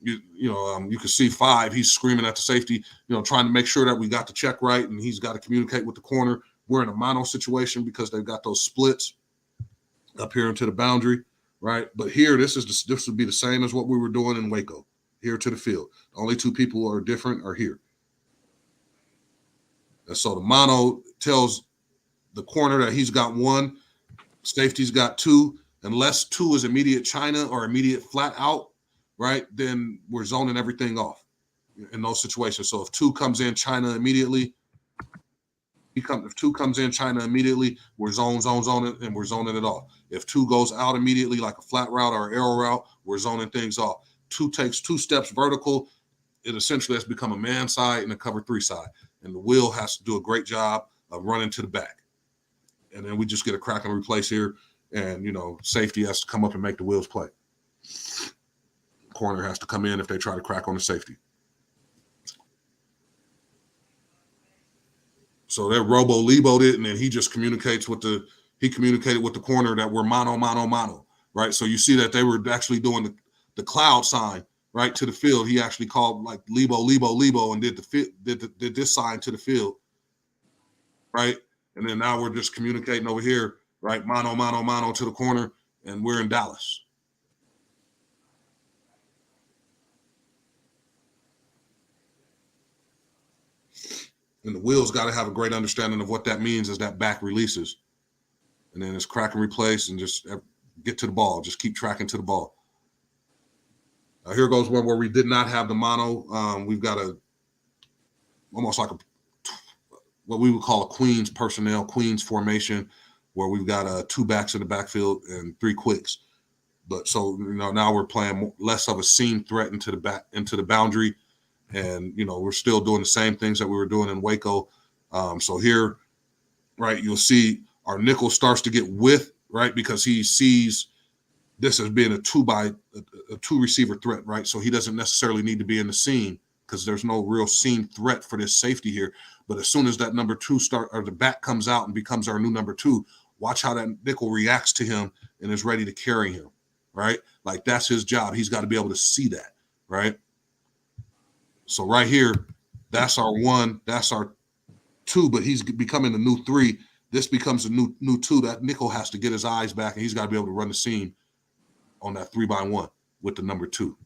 Speaker 1: you can see 5. He's screaming at the safety, trying to make sure that we got the check right, and he's got to communicate with the corner. We're in a mono situation because they've got those splits up here into the boundary, right? But here, this would be the same as what we were doing in Waco, here to the field. The only 2 people who are different are here. And so the mono tells the corner that he's got 1, safety's got 2. Unless 2 is immediate China or immediate flat out, right, then we're zoning everything off in those situations. So if 2 comes in China immediately, if 2 comes in China immediately, we're zoning it, and we're zoning it off. If 2 goes out immediately, like a flat route or arrow route, we're zoning things off. 2 takes 2 steps vertical, it essentially has become a man side and a cover 3 side. And the wheel has to do a great job of running to the back. And then we just get a crack and replace here. And, safety has to come up and make the wheels play. Corner has to come in if they try to crack on the safety. So they're robo-liboed it, and then he just communicated with the corner that we're mono, right? So you see that they were actually doing the cloud sign, right, to the field. He actually called like libo, and did this sign to the field, right? And then now we're just communicating over here, right? Mono to the corner, and we're in Dallas. And the wheels got to have a great understanding of what that means as that back releases. And then it's crack and replace and just get to the ball. Just keep tracking to the ball. Here goes one where we did not have the mono. We've got almost like what we would call a Queens formation, where we've got 2 backs in the backfield and 3 quicks. But so, now we're playing less of a seam threat into the boundary. And, we're still doing the same things that we were doing in Waco. So here, right, you'll see our nickel starts to get width, right, because he sees this as being a 2 receiver threat, right? So he doesn't necessarily need to be in the seam because there's no real seam threat for this safety here. But as soon as that number 2 the back comes out and becomes our new number 2, watch how that nickel reacts to him and is ready to carry him, right? Like that's his job. He's got to be able to see that, right? So right here, that's our 1, that's our 2, but he's becoming the new 3. This becomes a new 2. That nickel has to get his eyes back, and he's got to be able to run the seam on that 3x1 with the number 2.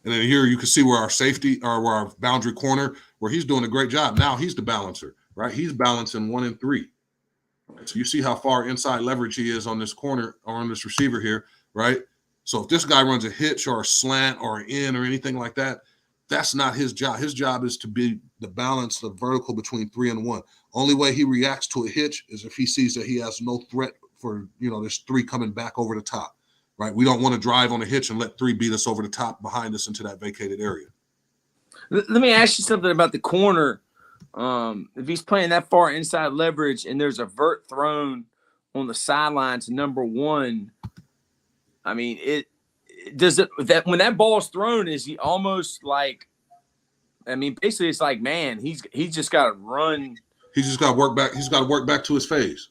Speaker 1: And then here you can see where our safety or where our boundary corner, where he's doing a great job. Now he's the balancer, right? He's balancing 1 and 3. So you see how far inside leverage he is on this corner or on this receiver here, right? So if this guy runs a hitch or a slant or an in or anything like that, that's not his job. His job is to be the balance, the vertical between 3 and 1. Only way he reacts to a hitch is if he sees that he has no threat for, there's 3 coming back over the top, right? We don't want to drive on a hitch and let 3 beat us over the top behind us into that vacated area.
Speaker 2: Let me ask you something about the corner. If he's playing that far inside leverage and there's a vert thrown on the sideline to number 1, I mean, when that ball is thrown, is he almost like, I mean, basically it's like, man, he's just got to run.
Speaker 1: He's just got to work back. He's got to work back to his phase.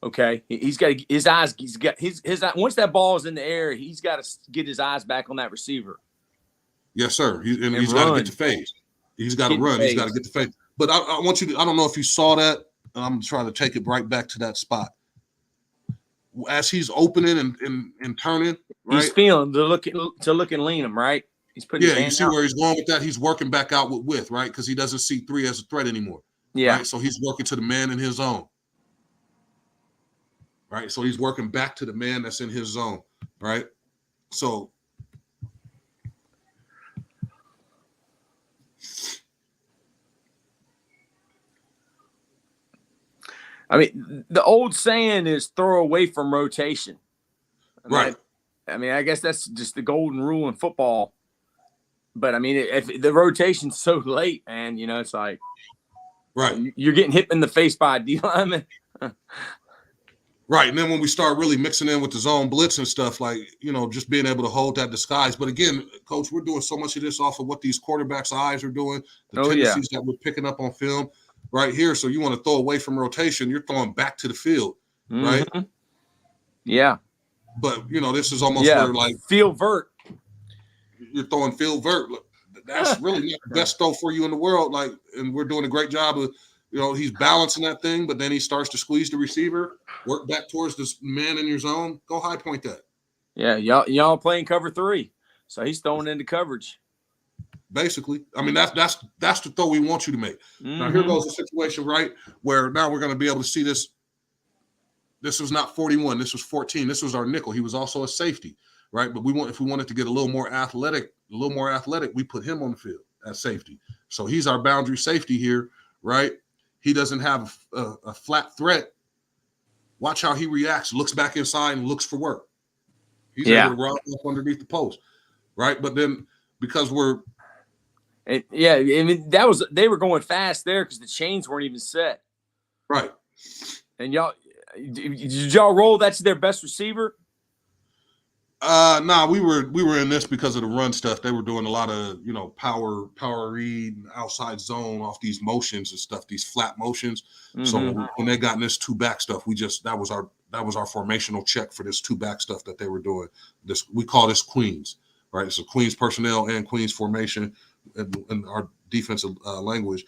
Speaker 2: Okay. He's got his eyes. He's got his once that ball is in the air, he's got to get his eyes back on that receiver.
Speaker 1: Yes, sir. He's got to get to phase. He's got to run. He's got to get to phase. But I want you to, I don't know if you saw that. I'm trying to take it right back to that spot. as he's opening and turning, right?
Speaker 2: He's feeling to look and lean him, right? He's putting his hand
Speaker 1: you see
Speaker 2: out.
Speaker 1: where he's going with that. He's working back out with width, right? Because he doesn't see 3 as a threat anymore.
Speaker 2: Yeah.
Speaker 1: Right. So he's working to the man in his zone. Right. So he's working back to the man that's in his zone. Right. So
Speaker 2: I mean, the old saying is throw away from rotation.
Speaker 1: Right.
Speaker 2: I mean, I guess that's just the golden rule in football. But I mean, if the rotation's so late, man, you know, it's like,
Speaker 1: right,
Speaker 2: you're getting hit in the face by a D lineman.
Speaker 1: Right. And then when we start really mixing in with the zone blitz and stuff, like, you know, just being able to hold that disguise. But again, Coach, we're doing so much of this off of what these quarterbacks' eyes are doing, the tendencies that we're picking up on film right here. So you want to throw away from rotation, you're throwing back to the field, right?
Speaker 2: Yeah.
Speaker 1: But, you know, this is almost where, like,
Speaker 2: field vert.
Speaker 1: You're throwing field vert. That's really not the best throw for you in the world. Like, and we're doing a great job of, you know, he's balancing that thing, but then he starts to squeeze the receiver, work back towards this man in your zone. Go high point that.
Speaker 2: Yeah, y'all playing cover 3, so he's throwing into coverage.
Speaker 1: Basically, I mean that's the throw we want you to make. Now here goes a situation, right, where now we're going to be able to see this. This was not 41. This was 14. This was our nickel. He was also a safety, right? But if we wanted to get a little more athletic, we put him on the field at safety. So he's our boundary safety here, right? He doesn't have a flat threat. Watch how he reacts, looks back inside and looks for work. He's able to run up underneath the post, right? But then because
Speaker 2: I mean, they were going fast there because the chains weren't even set.
Speaker 1: Right.
Speaker 2: And did y'all roll that to their best receiver?
Speaker 1: Nah, we were in this because of the run stuff. They were doing a lot of, you know, power read, outside zone off these motions and stuff, these flat motions. So when they got in this 2-back stuff, that was our formational check for this 2-back stuff that they were doing. We call this Queens, right? So Queens personnel and Queens formation in our defensive language.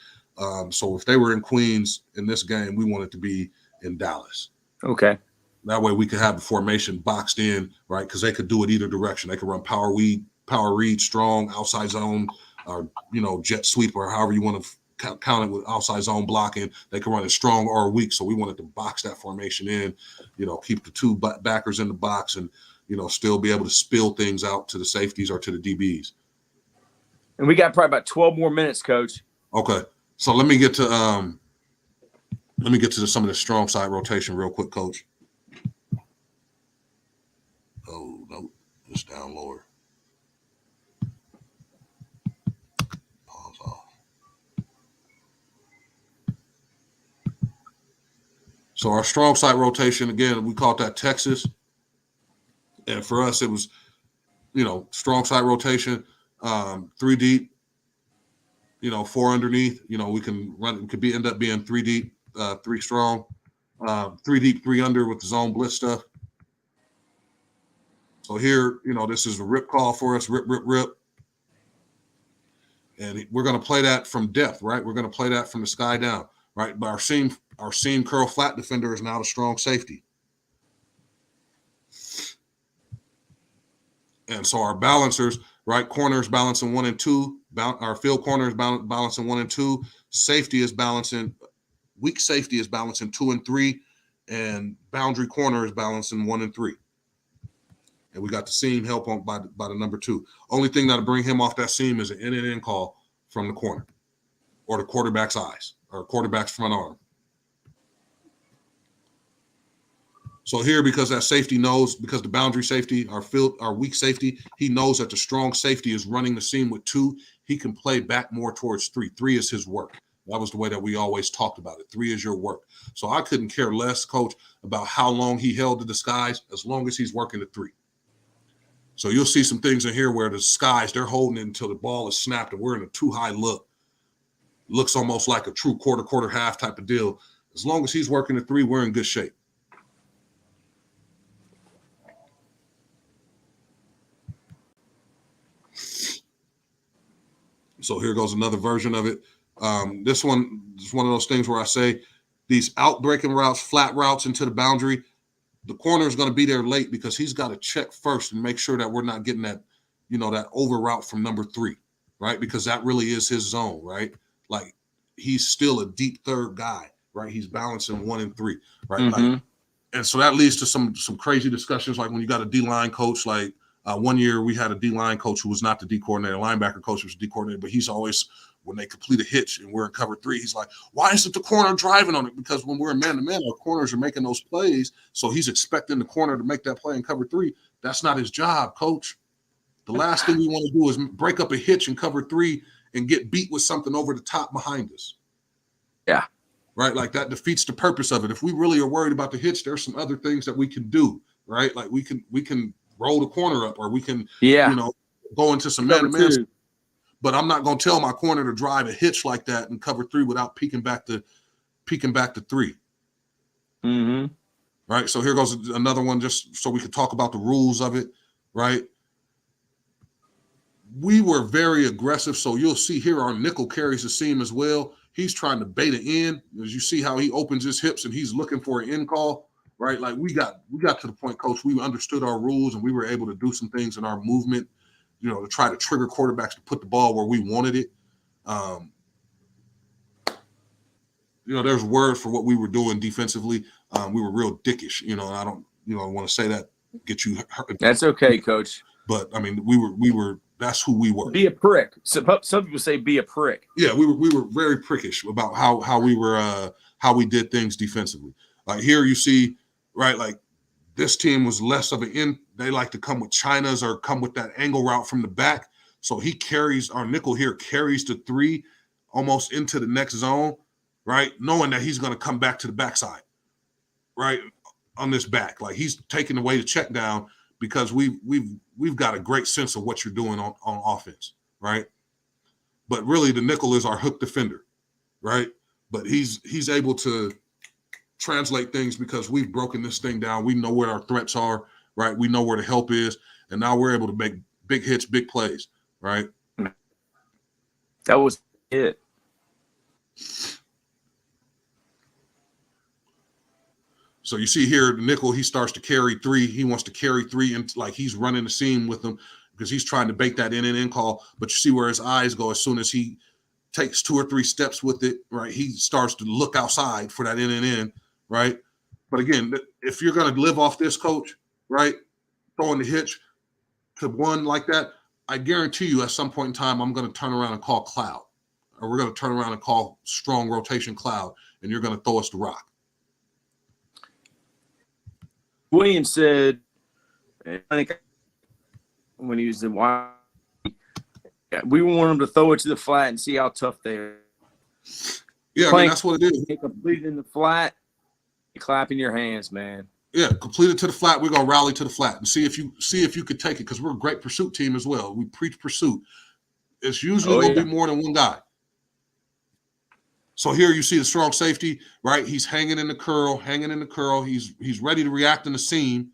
Speaker 1: So if they were in Queens in this game, we wanted to be in Dallas.
Speaker 2: Okay.
Speaker 1: That way we could have the formation boxed in, right? Because they could do it either direction. They could run power read, strong, outside zone, or, you know, jet sweep, or however you want to count it with outside zone blocking. They could run it strong or weak. So we wanted to box that formation in, you know, keep the 2 backers in the box and, you know, still be able to spill things out to the safeties or to the DBs.
Speaker 2: And we got probably about 12 more minutes, Coach.
Speaker 1: Okay. So let me get to some of the strong side rotation real quick, Coach. Oh, no, it's down lower. Pause off. So our strong side rotation, again, we called that Texas. And for us, it was, you know, strong side rotation, 3 deep, you know, 4 underneath. You know, we can run, it could end up being 3 deep, 3 strong, 3 deep, 3 under with the zone blitz stuff. So here, you know, this is a rip call for us, rip. And we're going to play that from depth, right? We're going to play that from the sky down, right? But our seam curl flat defender is now the strong safety. And so our balancers, right? Corners balancing 1 and 2. Our field corners balancing 1 and 2. Safety is balancing, weak safety is balancing 2 and 3. And boundary corner is balancing 1 and 3. And we got the seam help on by the number 2. Only thing that'll bring him off that seam is an in and in call from the corner or the quarterback's eyes or quarterback's front arm. So here, because that safety knows, because the boundary safety, our weak safety, he knows that the strong safety is running the seam with 2. He can play back more towards 3. 3 is his work. That was the way that we always talked about it. 3 is your work. So I couldn't care less, Coach, about how long he held the disguise as long as he's working the 3. So you'll see some things in here where the skies, they're holding it until the ball is snapped and we're in a too high look. Looks almost like a true quarter, half type of deal. As long as he's working the 3, we're in good shape. So here goes another version of it. This one is one of those things where I say these outbreaking routes, flat routes into the boundary, the corner is going to be there late because he's got to check first and make sure that we're not getting that, that over route from number 3, right? Because that really is his zone, right? Like he's still a deep third guy, right? He's balancing 1 and 3, right? Like, and so that leads to some crazy discussions, like when you got a D-line coach. Like one year we had a D-line coach who was not the D coordinator, linebacker coach was the D coordinator, but he's always, when they complete a hitch and we're in cover 3, he's like, why isn't the corner driving on it? Because when we're in man-to-man, our corners are making those plays, so he's expecting the corner to make that play in cover 3. That's not his job, coach. The last thing we want to do is break up a hitch in cover 3 and get beat with something over the top behind us.
Speaker 2: Yeah.
Speaker 1: Right? Like that defeats the purpose of it. If we really are worried about the hitch, there's some other things that we can do, right? Like we can roll the corner up, or we can, go into some man-to-man. But I'm not going to tell my corner to drive a hitch like that in cover 3 without peeking back to 3. Right? So here goes another one, just so we can talk about the rules of it, right? We were very aggressive. So you'll see here our nickel carries the seam as well. He's trying to bait it in. As you see how he opens his hips and he's looking for an in call, right? Like we got to the point, coach, we understood our rules and we were able to do some things in our movement, to try to trigger quarterbacks to put the ball where we wanted it. There's words for what we were doing defensively. We were real dickish, and I don't, want to say that, get you hurt.
Speaker 2: That's okay, coach.
Speaker 1: But I mean, we were. That's who we were.
Speaker 2: Be a prick. Some people say be a prick.
Speaker 1: Yeah, we were very prickish about how we did things defensively. Like here you see, right, like this team was less of an in. They like to come with Chinas or come with that angle route from the back. So he carries, our nickel here carries the 3 almost into the next zone, right? Knowing that he's going to come back to the backside, right? On this back. Like he's taking away the check down because we've got a great sense of what you're doing on offense, right? But really the nickel is our hook defender, right? But he's able to translate things because we've broken this thing down. We know where our threats are, right? We know where the help is, and now we're able to make big hits, big plays, right?
Speaker 2: That was it.
Speaker 1: So you see here, the nickel, he starts to carry 3. He wants to carry 3, and like he's running the seam with them because he's trying to bait that in and in call. But you see where his eyes go as soon as he takes 2 or 3 steps with it, right? He starts to look outside for that in and in, right? But again, if you're going to live off this, coach, right, throwing the hitch to one like that, I guarantee you at some point in time, I'm going to turn around and call cloud, or we're going to turn around and call strong rotation cloud, and you're going to throw us the rock.
Speaker 2: Williams said, I think when he was in Waching, we want him to throw it to the flat and see how tough they are.
Speaker 1: Yeah, I mean, that's what it is.
Speaker 2: Complete in the flat, you're clapping your hands, man.
Speaker 1: Yeah, complete it to the flat. We're gonna rally to the flat and see if you could take it, because we're a great pursuit team as well. We preach pursuit. It's usually gonna be more than one guy. So here you see the strong safety, right? He's hanging in the curl. He's ready to react in the seam,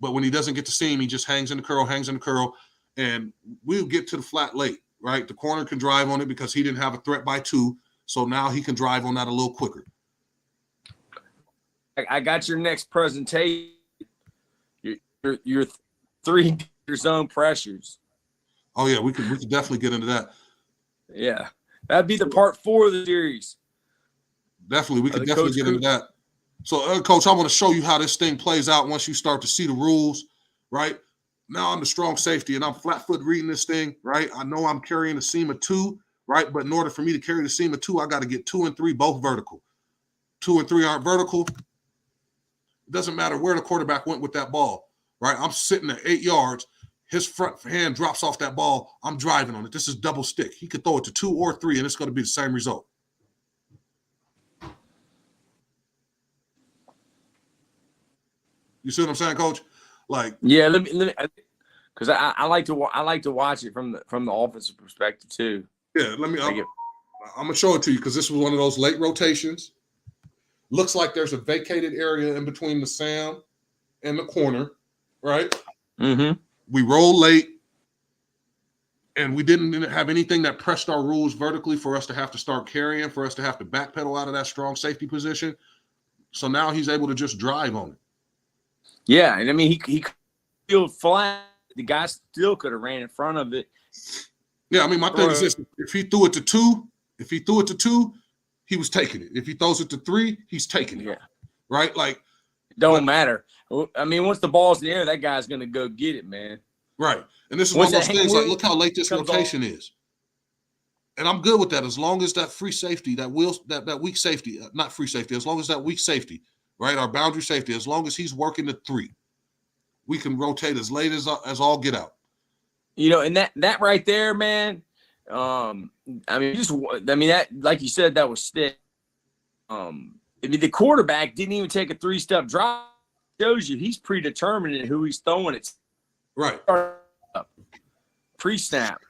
Speaker 1: but when he doesn't get the seam, he just hangs in the curl, and we'll get to the flat late, right? The corner can drive on it because he didn't have a threat by 2, so now he can drive on that a little quicker.
Speaker 2: I got your next presentation. Your 3 zone pressures.
Speaker 1: Oh yeah, we could definitely get into that.
Speaker 2: Yeah, that'd be the part 4 of the series.
Speaker 1: Definitely, we could definitely get into that. So, Coach, I want to show you how this thing plays out once you start to see the rules, right? Now I'm the strong safety, and I'm flat foot reading this thing, right? I know I'm carrying a seam of 2, right? But in order for me to carry the seam of 2, I got to get 2 and 3 both vertical. 2 and 3 aren't vertical. It doesn't matter where the quarterback went with that ball, right? I'm sitting at 8 yards. His front hand drops off that ball. I'm driving on it. This is double stick. He could throw it to 2 or 3, and it's going to be the same result. You see what I'm saying, Coach? Like,
Speaker 2: yeah, let me, because I like to watch it from the offensive perspective too.
Speaker 1: Yeah, I'm gonna show it to you because this was one of those late rotations. Looks like there's a vacated area in between the Sam and the corner, right?
Speaker 2: Mm-hmm.
Speaker 1: We rolled late, and we didn't have anything that pressed our rules vertically for us to have to start carrying, for us to have to backpedal out of that strong safety position. So now he's able to just drive on it.
Speaker 2: Yeah, and I mean he field flat. The guy still could have ran in front of it.
Speaker 1: Yeah, I mean, my thing is this: if he threw it to two, he was taking it. If he throws it to three, he's taking it.
Speaker 2: Yeah.
Speaker 1: Right? Like,
Speaker 2: don't matter. I mean, once the ball's in the air, that guy's gonna go get it, man.
Speaker 1: Right. And this is one of those things. Like, look how late this rotation is. And I'm good with that as long as that free safety, that weak safety, not free safety, as long as that weak safety, right? Our boundary safety, as long as he's working the three, we can rotate as late as all get out.
Speaker 2: You know, and that right there, man. I mean, that, like you said, that was stick. I mean, the quarterback didn't even take a 3-step drop. Shows you he's predetermined in who he's throwing it.
Speaker 1: Right.
Speaker 2: Pre-snap.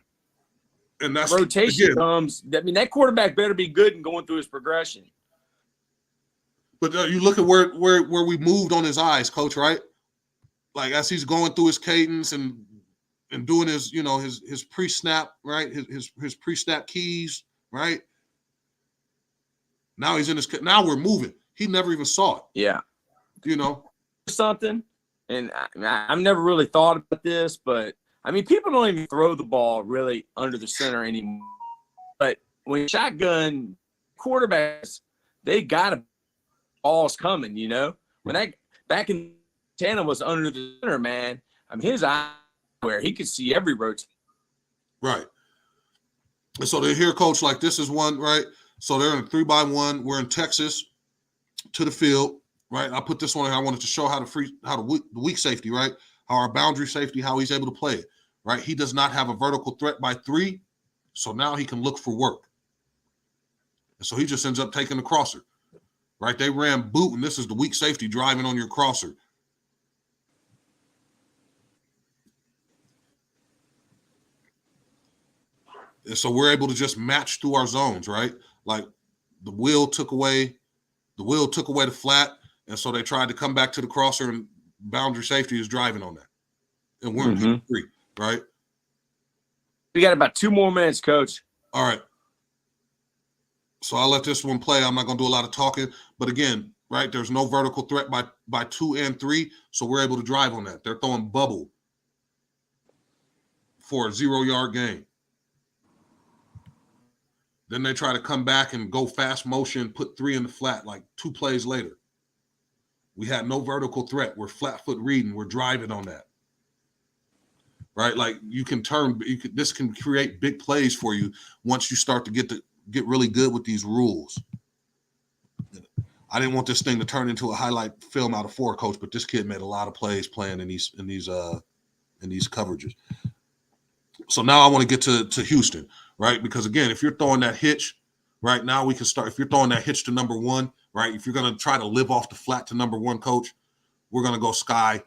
Speaker 1: And that's
Speaker 2: rotation comes. I mean, that quarterback better be good in going through his progression.
Speaker 1: But you look at where we moved on his eyes, Coach, right? Like as he's going through his cadence and doing his, you know, his pre-snap, right? His pre-snap keys, right? Now he's in his. Now we're moving. He never even saw it.
Speaker 2: Yeah.
Speaker 1: You know
Speaker 2: something, and I've never really thought about this, but I mean, people don't even throw the ball really under the center anymore. But when shotgun quarterbacks, they got balls coming, you know. When that back in Totem was under the center, man, I mean, his eye where he could see every rotation.
Speaker 1: Right. And so they're here, Coach, like this is one, right? So they're in 3-by-1. We're in Texas to the field, right? I put this one. I wanted to show how the weak safety, right? How our boundary safety, how he's able to play it, right? He does not have a vertical threat by 3, so now he can look for work. And so he just ends up taking the crosser, right? They ran boot, and this is the weak safety driving on your crosser. And so we're able to just match through our zones, right? Like the wheel took away the flat, and so they tried to come back to the crosser, and boundary safety is driving on that. And we're in 3, right?
Speaker 2: We got about 2 more minutes, Coach.
Speaker 1: All right. So I'll let this one play. I'm not going to do a lot of talking. But again, right, there's no vertical threat by 2 and 3, so we're able to drive on that. They're throwing bubble for a 0-yard gain. Then they try to come back and go fast motion, put 3 in the flat, like 2 plays later. We had no vertical threat. We're flat foot reading. We're driving on that. Right? Like this can create big plays for you once you start to get really good with these rules. I didn't want this thing to turn into a highlight film out of 4, Coach, but this kid made a lot of plays playing in these coverages. So now I want to get to Houston, right? Because again, if you're throwing that hitch, right now we can start. If you're throwing that hitch to number 1, right? If you're going to try to live off the flat to number 1, Coach, we're going to go sky,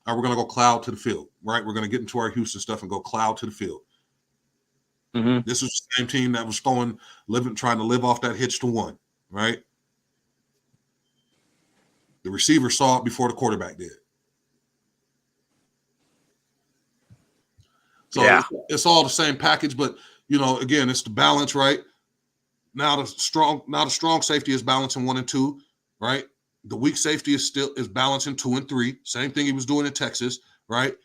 Speaker 1: or we're going to go cloud to the field, right? We're going to get into our Houston stuff and go cloud to the field. Mm-hmm. This is the same team that was trying to live off that hitch to 1, right? The receiver saw it before the quarterback did. So yeah, it's all the same package, but you know, again, it's the balance, right? Now the strong safety is balancing 1 and 2, right? The weak safety is balancing 2 and 3. Same thing he was doing in Texas, right?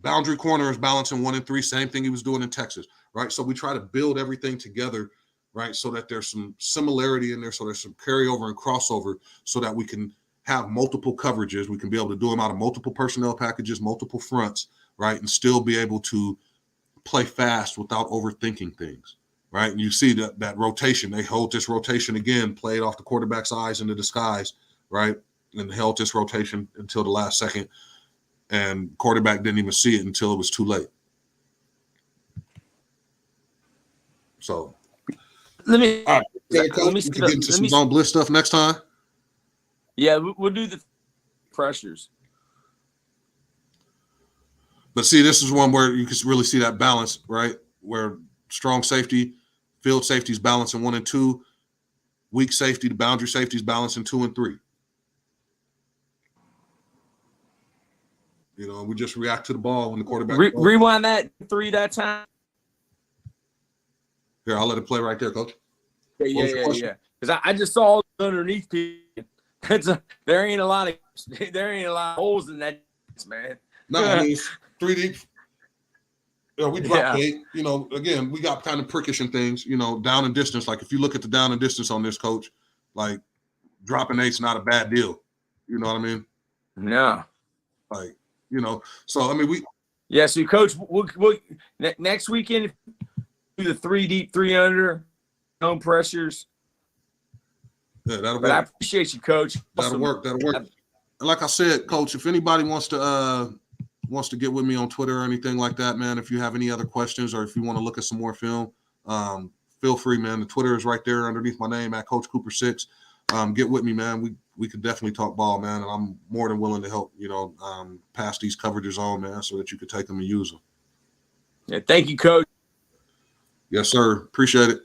Speaker 1: Boundary corner is balancing 1 and 3. Same thing he was doing in Texas, right? So we try to build everything together, right? So that there's some similarity in there, so there's some carryover and crossover, so that we can have multiple coverages. We can be able to do them out of multiple personnel packages, multiple fronts, right? And still be able to play fast without overthinking things, right? And you see that rotation. They hold this rotation again, played off the quarterback's eyes into the skies, right? And held this rotation until the last second. And quarterback didn't even see it until it was too late. So
Speaker 2: let me
Speaker 1: get into some zone blitz stuff next time.
Speaker 2: Yeah, we'll do the pressures.
Speaker 1: But see, this is one where you can really see that balance, right? Where strong safety, field safety is balancing 1 and 2. Weak safety, the boundary safety is balancing 2 and 3. You know, we just react to the ball when the quarterback.
Speaker 2: Rewind that 3 that time.
Speaker 1: Here, I'll let it play right there, Coach.
Speaker 2: Yeah. Because I just saw underneath people. There ain't a lot of holes in that, man.
Speaker 1: No, I mean, it's 3 deep. We dropped 8. Again, we got kind of prickish and things, down and distance. Like if you look at the down and distance on this, coach, like dropping 8's not a bad deal. You know what I mean?
Speaker 2: No.
Speaker 1: Like, so I mean,
Speaker 2: so coach, we'll next weekend do the 3 deep, 3 under, no pressures.
Speaker 1: Yeah, that'll
Speaker 2: But I
Speaker 1: work.
Speaker 2: appreciate you, coach.
Speaker 1: That'll work. And like I said, coach, if anybody wants to get with me on Twitter or anything like that, man, if you have any other questions or if you want to look at some more film, feel free, man. The Twitter is right there underneath my name at Coach Cooper 6. Get with me, man. We could definitely talk ball, man, and I'm more than willing to help, pass these coverages on, man, so that you could take them and use them.
Speaker 2: Yeah, thank you, coach.
Speaker 1: Yes, sir. Appreciate it.